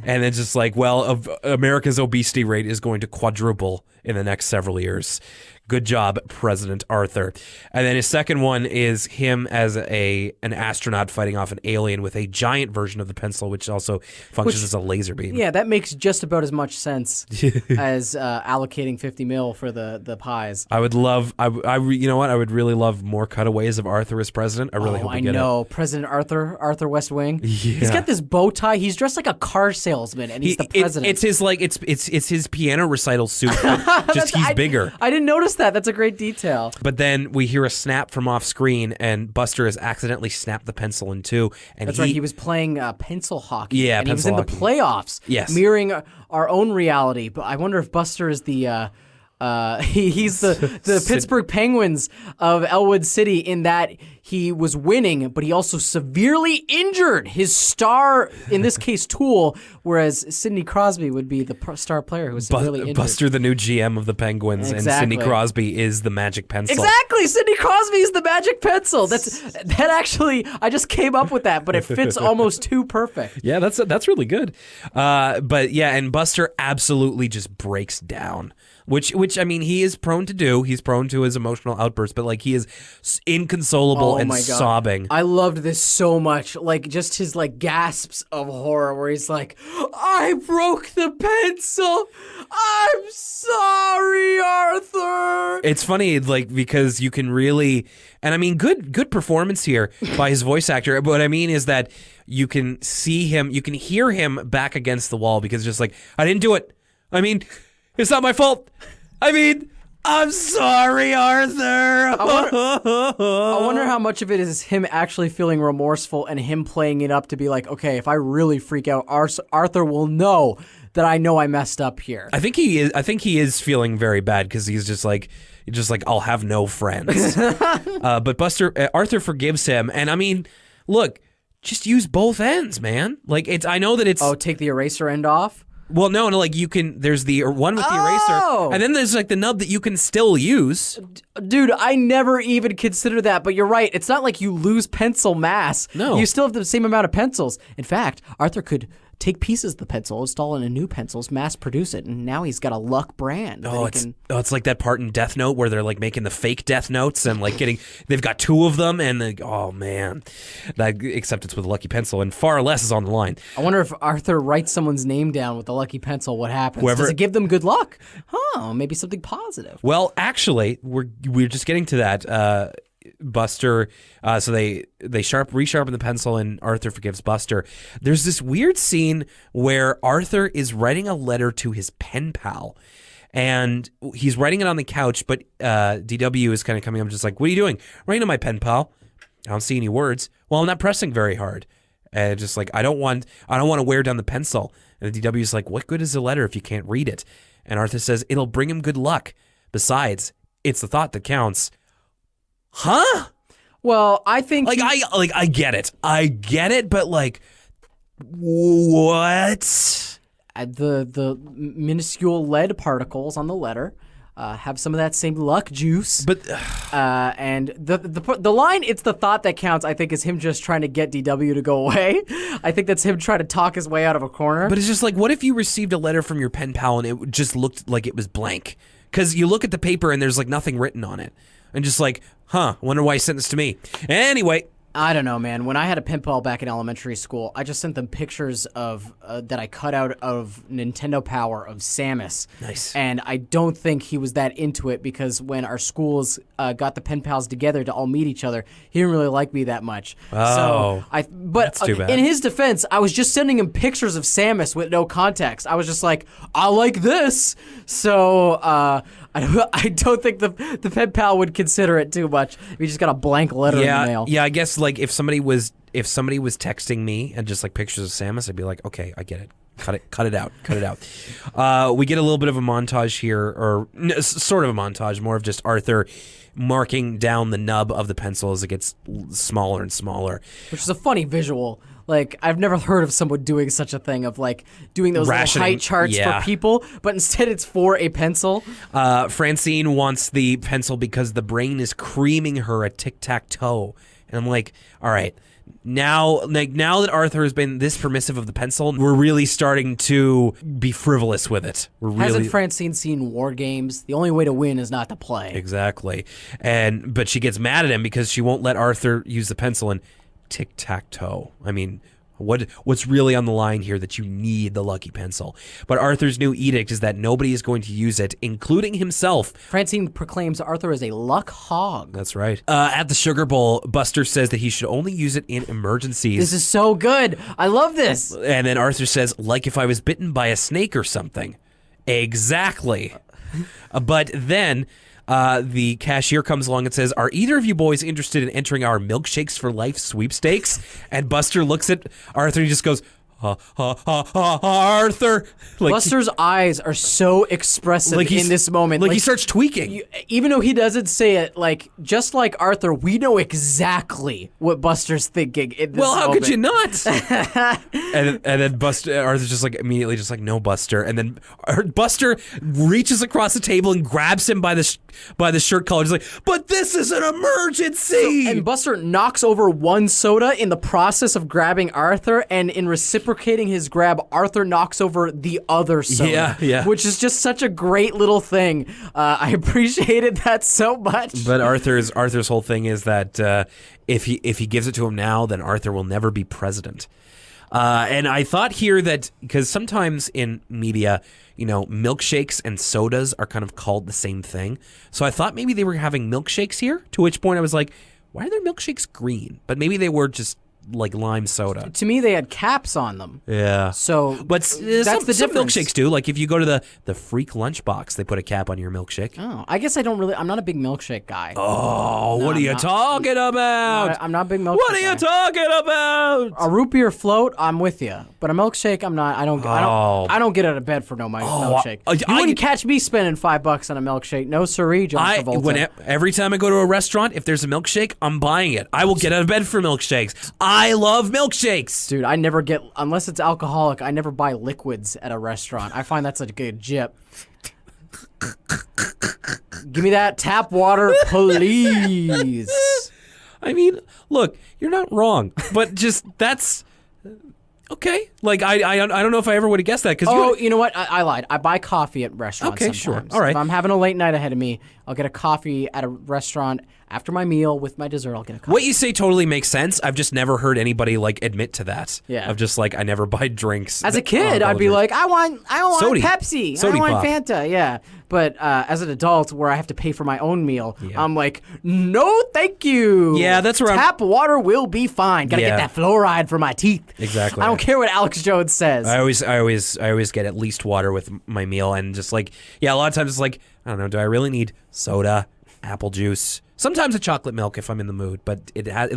S1: And it's just like, well, America's obesity rate is going to quadruple in the next several years. Good job, President Arthur. And then his second one is him as an astronaut fighting off an alien with a giant version of the pencil, which also functions as a laser beam.
S2: Yeah, that makes just about as much sense as allocating $50 million for the pies.
S1: I would love, you know what? I would really love more cutaways of Arthur as president. I really hope we get it.
S2: I know. President Arthur West Wing.
S1: Yeah.
S2: He's got this bow tie. He's dressed like a car salesman, and he's the president.
S1: It's his it's his piano recital suit, but just he's bigger.
S2: I didn't notice that. That's a great detail.
S1: But then we hear a snap from off screen, and Buster has accidentally snapped the pencil in two. And
S2: That's right. He was playing pencil hockey.
S1: Yeah,
S2: and he was
S1: pencil
S2: in the
S1: hockey.
S2: playoffs.
S1: Yes.
S2: Mirroring our own reality. But I wonder if Buster is the he's the Pittsburgh Penguins of Elwood City, in that he was winning, but he also severely injured his star, in this case, Tool, whereas Sidney Crosby would be the star player who was severely injured.
S1: Buster, the new GM of the Penguins,
S2: Exactly.
S1: and Sidney Crosby is the magic pencil.
S2: Exactly, Sidney Crosby is the magic pencil. That actually, I just came up with that, but it fits almost too perfect.
S1: Yeah, that's really good. But yeah, and Buster absolutely just breaks down. Which I mean, he is prone to do. He's prone to his emotional outbursts, but like he is inconsolable and
S2: my God.
S1: sobbing.
S2: I loved this so much. Like just his like gasps of horror where he's like, I broke the pencil. I'm sorry, Arthur.
S1: It's funny, like, because you can really, and I mean, good performance here by his voice actor. But what I mean is that you can see him, you can hear him back against the wall, because just like, I didn't do it. I mean, it's not my fault. I mean, I'm sorry, Arthur.
S2: I wonder how much of it is him actually feeling remorseful and him playing it up to be like, okay, if I really freak out, Arthur will know that I know I messed up here.
S1: I think he is feeling very bad, because he's just like I'll have no friends. But Arthur forgives him, and I mean, look, just use both ends, man. Like I know that it's
S2: take the eraser end off.
S1: Well, no, like you can. There's the one with the eraser, and then there's like the nub that you can still use.
S2: Dude, I never even considered that, but you're right. It's not like you lose pencil mass.
S1: No,
S2: you still have the same amount of pencils. In fact, Arthur could take pieces of the pencil, install in a new pencils, mass produce it, and now he's got a Luck brand.
S1: It's like that part in Death Note where they're like making the fake Death Notes and like they've got two of them, and oh man, except it's with a Lucky pencil, and far less is on the line.
S2: I wonder if Arthur writes someone's name down with the Lucky pencil, what happens? Does it give them good luck? Maybe something positive.
S1: Well, actually, we're just getting to that. Buster, so they resharpen the pencil, and Arthur forgives Buster. There's this weird scene where Arthur is writing a letter to his pen pal, and he's writing it on the couch, but DW is kind of coming up just like, what are you doing? Writing to my pen pal. I don't see any words. Well, I'm not pressing very hard. And just like, I don't want to wear down the pencil. And the DW is like, what good is a letter if you can't read it? And Arthur says, it'll bring him good luck. Besides, it's the thought that counts. Huh?
S2: Well, I think
S1: I get it, but like, what?
S2: The minuscule lead particles on the letter have some of that same luck juice.
S1: But
S2: and the line, it's the thought that counts, I think, is him just trying to get DW to go away. I think that's him trying to talk his way out of a corner.
S1: But it's just like, what if you received a letter from your pen pal and it just looked like it was blank? Because you look at the paper and there's like nothing written on it. And just like, wonder why he sent this to me. Anyway.
S2: I don't know, man. When I had a pen pal back in elementary school, I just sent them pictures of that I cut out of Nintendo Power of Samus.
S1: Nice.
S2: And I don't think he was that into it because when our schools got the pen pals together to all meet each other, he didn't really like me that much.
S1: Oh,
S2: so that's
S1: too bad.
S2: In his defense, I was just sending him pictures of Samus with no context. I was just like, I like this. So I don't think the pen pal would consider it too much if he just got a blank letter in the mail.
S1: Yeah, I guess like if somebody was texting me and just like pictures of Samus, I'd be like, okay, I get it. Cut it out. We get a little bit of a montage here, or sort of a montage, more of just Arthur marking down the nub of the pencil as it gets smaller and smaller.
S2: Which is a funny visual. Like, I've never heard of someone doing such a thing of, like, doing those little height charts for people, but instead it's for a pencil.
S1: Francine wants the pencil because the brain is creaming her a tic-tac-toe. And I'm like, all right, now that Arthur has been this permissive of the pencil, we're really starting to be frivolous with it.
S2: Hasn't Francine seen War Games? The only way to win is not to play.
S1: Exactly. But she gets mad at him because she won't let Arthur use the pencil and tic-tac-toe. I mean, what's really on the line here that you need the lucky pencil? But Arthur's new edict is that nobody is going to use it, including himself.
S2: Francine proclaims Arthur is a luck hog.
S1: That's right. At the Sugar Bowl, Buster says that he should only use it in emergencies.
S2: This is so good. I love this.
S1: And then Arthur says, like if I was bitten by a snake or something. Exactly. But then the cashier comes along and says, are either of you boys interested in entering our Milkshakes for Life sweepstakes? And Buster looks at Arthur and he just goes, Arthur. Like,
S2: Buster's eyes are so expressive in this moment.
S1: Like he starts tweaking.
S2: Even though he doesn't say it, like just like Arthur, we know exactly what Buster's thinking in this moment.
S1: Well, how could you not? and then Arthur's just like immediately just like, no, Buster. And then Buster reaches across the table and grabs him by the shirt collar. He's like, but this is an emergency.
S2: And Buster knocks over one soda in the process of grabbing Arthur, and in reciprocating his grab, Arthur knocks over the other soda.
S1: Yeah.
S2: Which is just such a great little thing. I appreciated that so much.
S1: But Arthur's whole thing is that if he gives it to him now, then Arthur will never be president. And I thought here that, because sometimes in media, milkshakes and sodas are kind of called the same thing. So I thought maybe they were having milkshakes here, to which point I was like, why are their milkshakes green? But maybe they were just like lime soda.
S2: To me, they had caps on them.
S1: Yeah.
S2: So,
S1: but
S2: that's
S1: some
S2: the difference.
S1: milkshakes do. Like if you go to the Freak lunchbox, they put a cap on your milkshake.
S2: Oh, I guess I'm not a big milkshake guy.
S1: Oh, what are you talking about?
S2: I'm not a big milkshake
S1: What are you talking about?
S2: A root beer float, I'm with you. But a milkshake, I'm not. I don't get out of bed for no milkshake. You wouldn't catch me spending $5 on a milkshake. No siree, John Travolta.
S1: Every time I go to a restaurant, if there's a milkshake, I'm buying it. I will get out of bed for milkshakes. I love milkshakes.
S2: Dude, I never get, unless it's alcoholic, I never buy liquids at a restaurant. I find that's a good jip. Give me that tap water, please.
S1: I mean, look, you're not wrong, but just that's okay. Like I don't know if I ever would have guessed that.
S2: You know what? I lied. I buy coffee at restaurants.
S1: Okay,
S2: sometimes.
S1: sure. All right.
S2: If I'm having a late night ahead of me, I'll get a coffee at a restaurant. After my meal with my dessert, I'll get a coffee.
S1: What you say totally makes sense. I've just never heard anybody like admit to that.
S2: Yeah.
S1: Of just like, I never buy drinks.
S2: As a kid, I'd be like, I want Pepsi.
S1: Sody
S2: I want
S1: pop.
S2: Fanta. Yeah. But as an adult, where I have to pay for my own meal, I'm like, no, thank you.
S1: Yeah, that's where
S2: tap water will be be Gotta get that fluoride for my teeth.
S1: Exactly.
S2: I don't care what Alex Jones says.
S1: I always get at least water with my meal, and just like, a lot of times it's like, I don't know, do I really need soda, apple juice, Sometimes a chocolate milk if I'm in the mood, but it has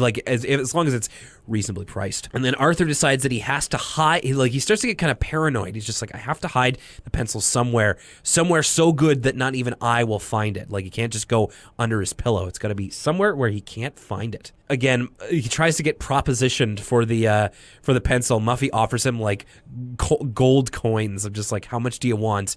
S1: as long as it's reasonably priced. And then Arthur decides that he has to hide. He starts to get kind of paranoid. He's just like, I have to hide the pencil somewhere so good that not even I will find it. Like, he can't just go under his pillow. It's got to be somewhere where he can't find it. Again, he tries to get propositioned for the pencil. Muffy offers him like gold coins. I'm just like, how much do you want?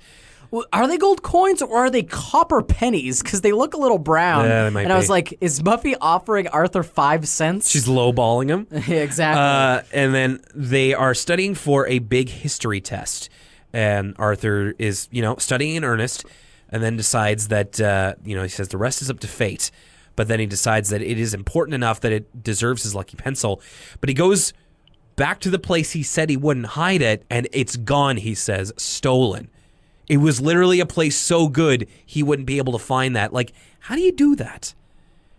S2: Well, are they gold coins or are they copper pennies? Because they look a little brown.
S1: Yeah, they might
S2: and I
S1: be.
S2: was like, is Muffy offering Arthur 5 cents?
S1: She's lowballing him.
S2: Yeah, exactly.
S1: And then they are studying for a big history test. And Arthur is, studying in earnest and then decides that, he says the rest is up to fate. But then he decides that it is important enough that it deserves his lucky pencil. But he goes back to the place he said he wouldn't hide it, and it's gone, he says, stolen. It was literally a place so good he wouldn't be able to find that. Like, how do you do that?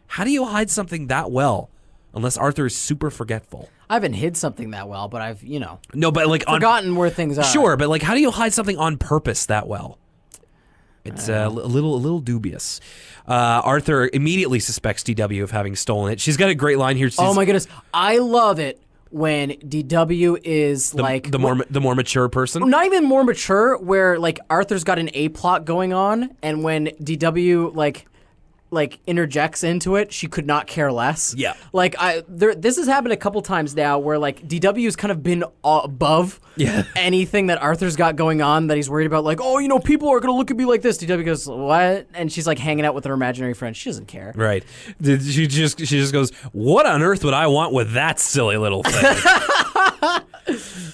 S1: How do you hide something that well? Unless Arthur is super forgetful.
S2: I haven't hid something that well, but I've,
S1: No, but like
S2: forgotten where things are.
S1: Sure, but like, how do you hide something on purpose that well? It's a little dubious. Arthur immediately suspects DW of having stolen it. She's got a great line here.
S2: Oh my goodness, I love it when DW is
S1: the more mature person.
S2: Not even more mature, where like Arthur's got an A plot going on, and when DW like interjects into it, she could not care less.
S1: Yeah.
S2: Like this has happened a couple times now where like DW's kind of been above anything that Arthur's got going on that he's worried about. Like, oh, people are gonna look at me like this. DW goes, what? And she's like hanging out with her imaginary friend. She doesn't care.
S1: Right. She just goes, what on earth would I want with that silly little thing?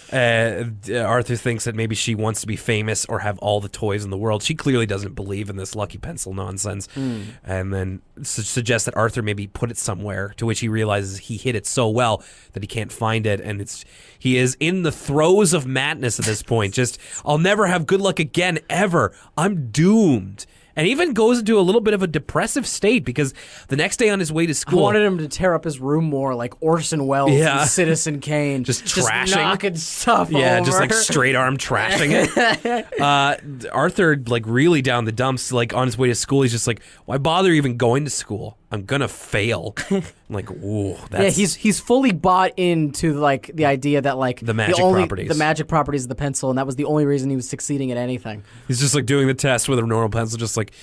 S1: Arthur thinks that maybe she wants to be famous or have all the toys in the world. She clearly doesn't believe in this lucky pencil nonsense. And then suggests that Arthur maybe put it somewhere, to which he realizes he hid it so well that he can't find it. And he is in the throes of madness at this point. Just, I'll never have good luck again, ever. I'm doomed. And even goes into a little bit of a depressive state because the next day on his way to school...
S2: I wanted him to tear up his room more like Orson Welles and Citizen Kane.
S1: Just trashing.
S2: Knocking stuff over.
S1: Yeah, just like straight arm trashing it. Arthur, like really down the dumps, like on his way to school, he's just like, why bother even going to school? I'm gonna fail. I'm like, ooh, that's...
S2: Yeah, he's fully bought into like the idea that like
S1: the magic properties
S2: of the pencil, and that was the only reason he was succeeding at anything.
S1: He's just like doing the test with a normal pencil, just like,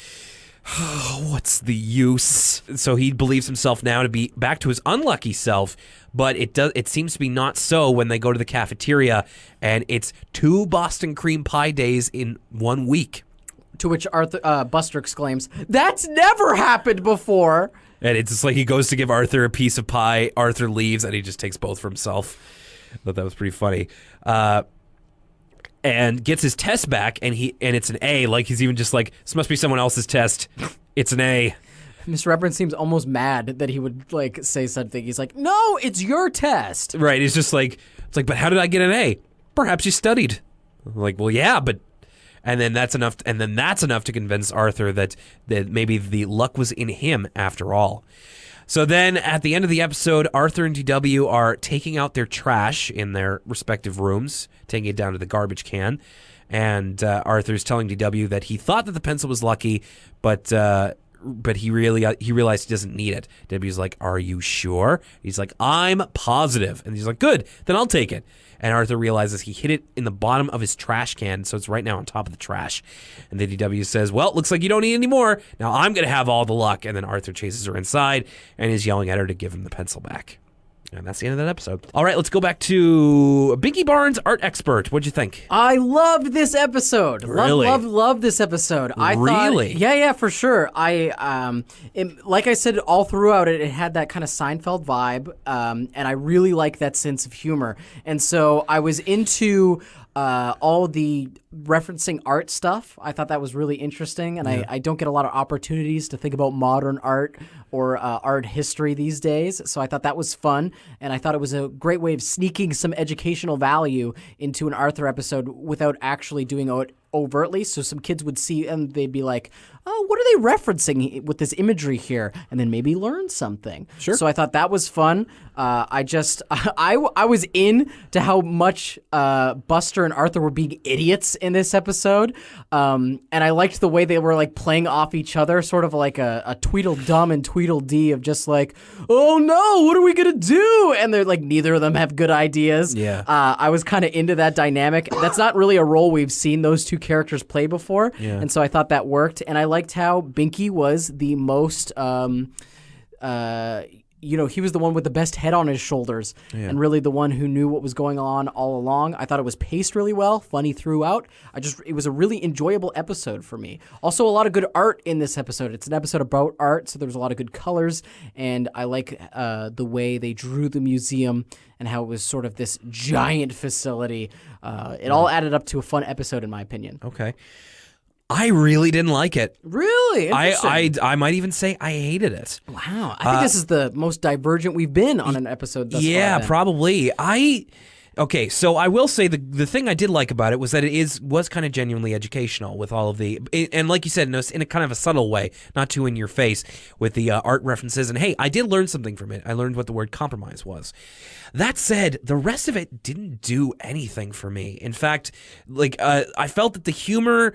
S1: oh, what's the use? So he believes himself now to be back to his unlucky self, but it seems to be not so when they go to the cafeteria, and it's 2 Boston cream pie days in 1 week.
S2: To which Buster exclaims, "That's never happened before!"
S1: And it's just like he goes to give Arthur a piece of pie. Arthur leaves, and he just takes both for himself. I thought that was pretty funny. And gets his test back, and it's an A. Like, he's even just like, this must be someone else's test. It's an A.
S2: Mr. Reverend seems almost mad that he would like say something. He's like, "No, it's your test."
S1: Right. He's just like, it's like, but how did I get an A? Perhaps you studied. I'm like, well, yeah, but. And then that's enough. And then that's enough to convince Arthur that maybe the luck was in him after all. So then, at the end of the episode, Arthur and DW are taking out their trash in their respective rooms, taking it down to the garbage can. And Arthur's telling DW that he thought that the pencil was lucky, but he realized he doesn't need it. DW's like, "Are you sure?" He's like, "I'm positive." And he's like, "Good, then I'll take it." And Arthur realizes he hid it in the bottom of his trash can, so it's right now on top of the trash. And then DW says, "Well, looks like you don't need any more. Now I'm going to have all the luck." And then Arthur chases her inside and is yelling at her to give him the pencil back. And that's the end of that episode. All right, let's go back to Binky Barnes, art expert. What'd you think?
S2: I loved this episode.
S1: Really?
S2: Love this episode. I
S1: really?
S2: thought, yeah, for sure. Like I said, all throughout it had that kind of Seinfeld vibe, and I really like that sense of humor. And so I was into all the referencing art stuff. I thought that was really interesting, and I don't get a lot of opportunities to think about modern art or art history these days, so I thought that was fun, and I thought it was a great way of sneaking some educational value into an Arthur episode without actually doing it overtly, so some kids would see and they'd be like, oh, what are they referencing with this imagery here? And then maybe learn something.
S1: Sure.
S2: So I thought that was fun. I was into how much Buster and Arthur were being idiots in this episode. And I liked the way they were like playing off each other, sort of like a Tweedledum and Tweedledee of just like, oh no, what are we going to do? And they're like, neither of them have good ideas.
S1: Yeah.
S2: I was kind of into that dynamic. That's not really a role we've seen those two characters play before.
S1: Yeah.
S2: And so I thought that worked. And I liked how Binky was the most, he was the one with the best head on his shoulders and really the one who knew what was going on all along. I thought it was paced really well, funny throughout. It was a really enjoyable episode for me. Also, a lot of good art in this episode. It's an episode about art, so there was a lot of good colors, and I like the way they drew the museum and how it was sort of this giant facility. It all added up to a fun episode, in my opinion.
S1: Okay. I really didn't like it.
S2: Really?
S1: I might even say I hated it.
S2: Wow. I think this is the most divergent we've been on an episode thus far.
S1: Yeah,
S2: then.
S1: probably. Okay, so I will say the thing I did like about it was that it was kind of genuinely educational with all of and like you said, in a kind of a subtle way, not too in your face with the art references. And hey, I did learn something from it. I learned what the word compromise was. That said, the rest of it didn't do anything for me. In fact, I felt that the humor,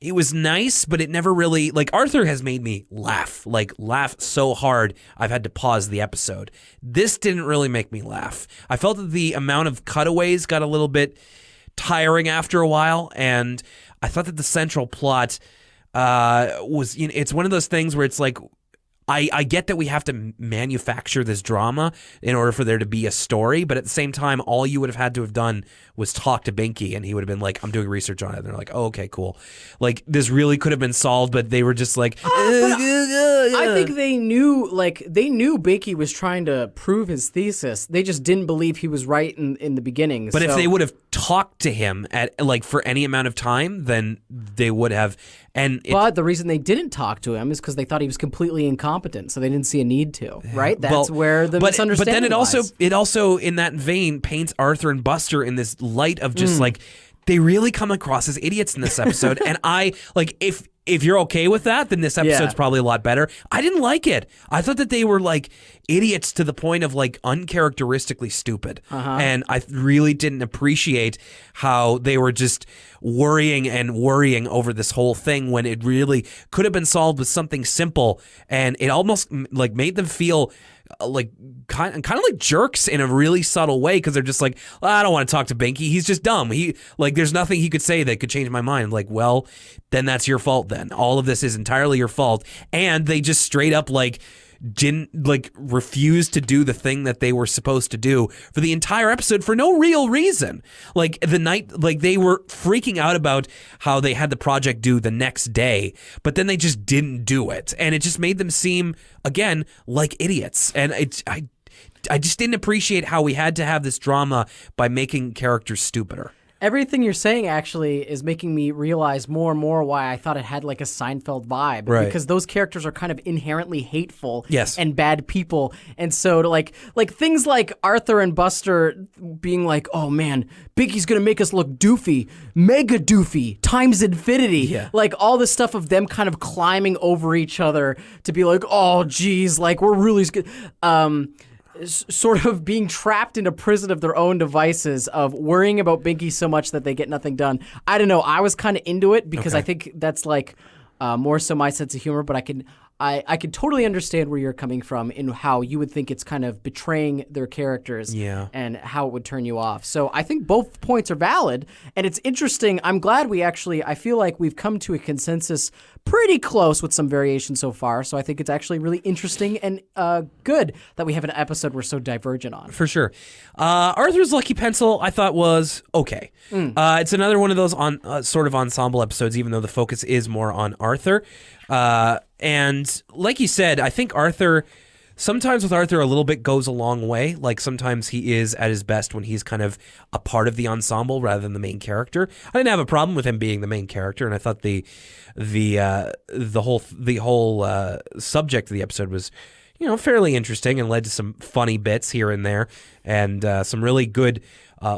S1: it was nice, but it never really, Arthur has made me laugh so hard I've had to pause the episode. This didn't really make me laugh. I felt that the amount of cutaways got a little bit tiring after a while, and I thought that the central plot was, it's one of those things where it's like, I get that we have to manufacture this drama in order for there to be a story, but at the same time, all you would have had to have done was talk to Binky, and he would have been like, I'm doing research on it. And they're like, oh, okay, cool. This really could have been solved, but they were just like...
S2: I think they knew Binky was trying to prove his thesis. They just didn't believe he was right in the beginning.
S1: But if they would have talked to him for any amount of time, then they would have... But
S2: the reason they didn't talk to him is because they thought he was completely incompetent, so they didn't see a need to, right? That's where the misunderstanding
S1: But then
S2: lies.
S1: it also, in that vein, paints Arthur and Buster in this light of just they really come across as idiots in this episode. And if you're okay with that, then this episode's probably a lot better. I didn't like it. I thought that they were idiots to the point of uncharacteristically stupid. And I really didn't appreciate how they were just worrying over this whole thing when it really could have been solved with something simple. And it almost made them feel kind of like jerks in a really subtle way, because they're just like, I don't want to talk to Binky. He's just dumb. There's nothing he could say that could change my mind. Well, then that's your fault then. All of this is entirely your fault. And they just straight up didn't refuse to do the thing that they were supposed to do for the entire episode for no real reason. The night, they were freaking out about how they had the project due the next day, but then they just didn't do it, and it just made them seem again like idiots. And I just didn't appreciate how we had to have this drama by making characters stupider.
S2: Everything you're saying actually is making me realize more and more why I thought it had a Seinfeld vibe.
S1: Right.
S2: Because those characters are kind of inherently hateful
S1: and
S2: bad people. And so to things like Arthur and Buster being like, oh man, Binky's going to make us look doofy, mega doofy, times infinity.
S1: Yeah.
S2: All this stuff of them kind of climbing over each other to be like, oh geez, we're really good. Sort of being trapped in a prison of their own devices of worrying about Binky so much that they get nothing done. I don't know. I was kind of into it because I think that's more so my sense of humor, but I can totally understand where you're coming from in how you would think it's kind of betraying their characters and how it would turn you off. So I think both points are valid, and it's interesting. I'm glad I feel like we've come to a consensus pretty close with some variation so far. So I think it's actually really interesting and good that we have an episode we're so divergent on.
S1: For sure. Arthur's Lucky Pencil, I thought was okay. It's another one of those sort of ensemble episodes, even though the focus is more on Arthur. And like you said, I think sometimes with Arthur, a little bit goes a long way. Sometimes he is at his best when he's kind of a part of the ensemble rather than the main character. I didn't have a problem with him being the main character, and I thought the whole subject of the episode was, fairly interesting and led to some funny bits here and there, and some really good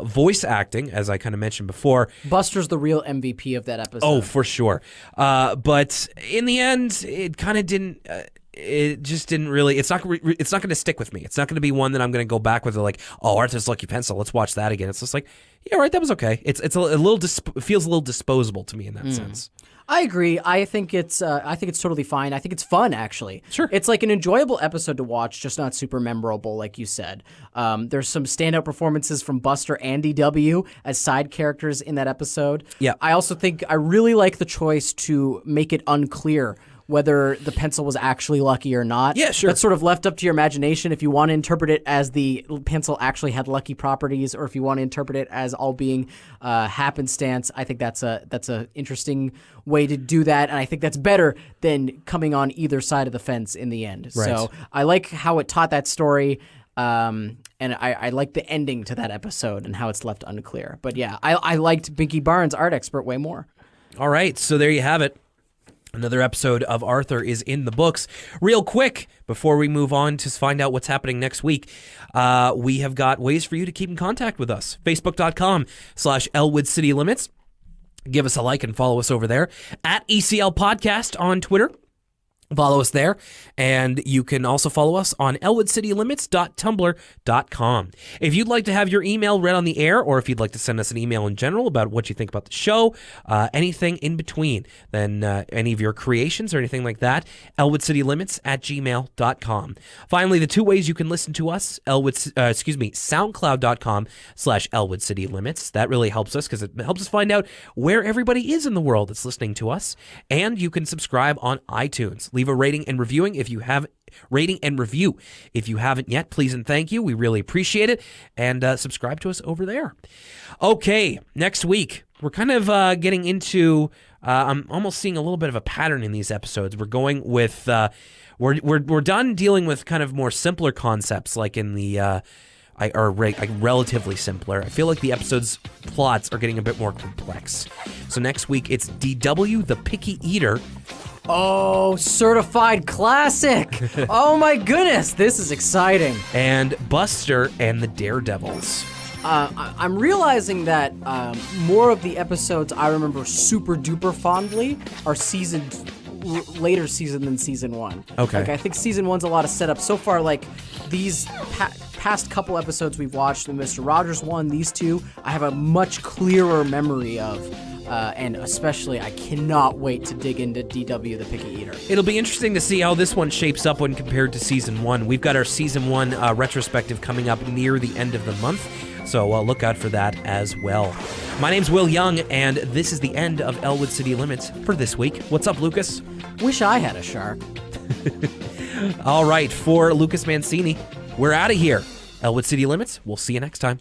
S1: voice acting, as I kind of mentioned before.
S2: Buster's the real MVP of that episode.
S1: Oh, for sure. But in the end, it kind of didn't. It just didn't really. It's not going to stick with me. It's not going to be one that I'm going to go back with. Like, oh, Arthur's Lucky Pencil. Let's watch that again. It's just like, yeah, right. That was okay. It's a little. It feels a little disposable to me in that sense.
S2: I agree. I think it's totally fine. I think it's fun, actually.
S1: Sure.
S2: It's like an enjoyable episode to watch, just not super memorable, like you said. There's some standout performances from Buster and DW as side characters in that episode.
S1: Yeah.
S2: I also think I really like the choice to make it unclear whether the pencil was actually lucky or not.
S1: Yeah, sure.
S2: That's sort of left up to your imagination if you want to interpret it as the pencil actually had lucky properties, or if you want to interpret it as all being happenstance. I think that's a interesting way to do that, and I think that's better than coming on either side of the fence in the end.
S1: Right.
S2: So I like how it taught that story, and I like the ending to that episode and how it's left unclear. But yeah, I liked Binky Barnes, Art Expert, way more.
S1: All right, so there you have it. Another episode of Arthur is in the books. Real quick, before we move on to find out what's happening next week, we have got ways for you to keep in contact with us. Facebook.com/Elwood City Limits. Give us a like and follow us over there. At ECL Podcast on Twitter. Follow us there, and you can also follow us on elwoodcitylimits.tumblr.com. If you'd like to have your email read on the air, or if you'd like to send us an email in general about what you think about the show, anything in between, then any of your creations or anything like that, elwoodcitylimits@gmail.com. Finally, the two ways you can listen to us, soundcloud.com/Elwood City Limits. That really helps us because it helps us find out where everybody is in the world that's listening to us. And you can subscribe on iTunes. Leave a rating and review if you haven't yet. Please and thank you. We really appreciate it. And subscribe to us over there. Okay, next week we're kind of getting into. I'm almost seeing a little bit of a pattern in these episodes. We're going with. We're done dealing with kind of more simpler concepts, like in the. Relatively simpler. I feel like the episode's plots are getting a bit more complex. So next week it's DW the Picky Eater.
S2: Oh, certified classic. Oh my goodness, this is exciting.
S1: And Buster and the Daredevils.
S2: I'm realizing that more of the episodes I remember super duper fondly are later season than season one.
S1: Okay.
S2: Like, I think season one's a lot of setup. So far, like, these past couple episodes we've watched, the Mr. Rogers one, these two, I have a much clearer memory of. And especially, I cannot wait to dig into DW the Picky Eater.
S1: It'll be interesting to see how this one shapes up when compared to season one. We've got our season one retrospective coming up near the end of the month, so look out for that as well. My name's Will Young, and this is the end of Elwood City Limits for this week. What's up, Lucas?
S2: Wish I had a shark.
S1: All right, for Lucas Mancini, we're out of here. Elwood City Limits, we'll see you next time.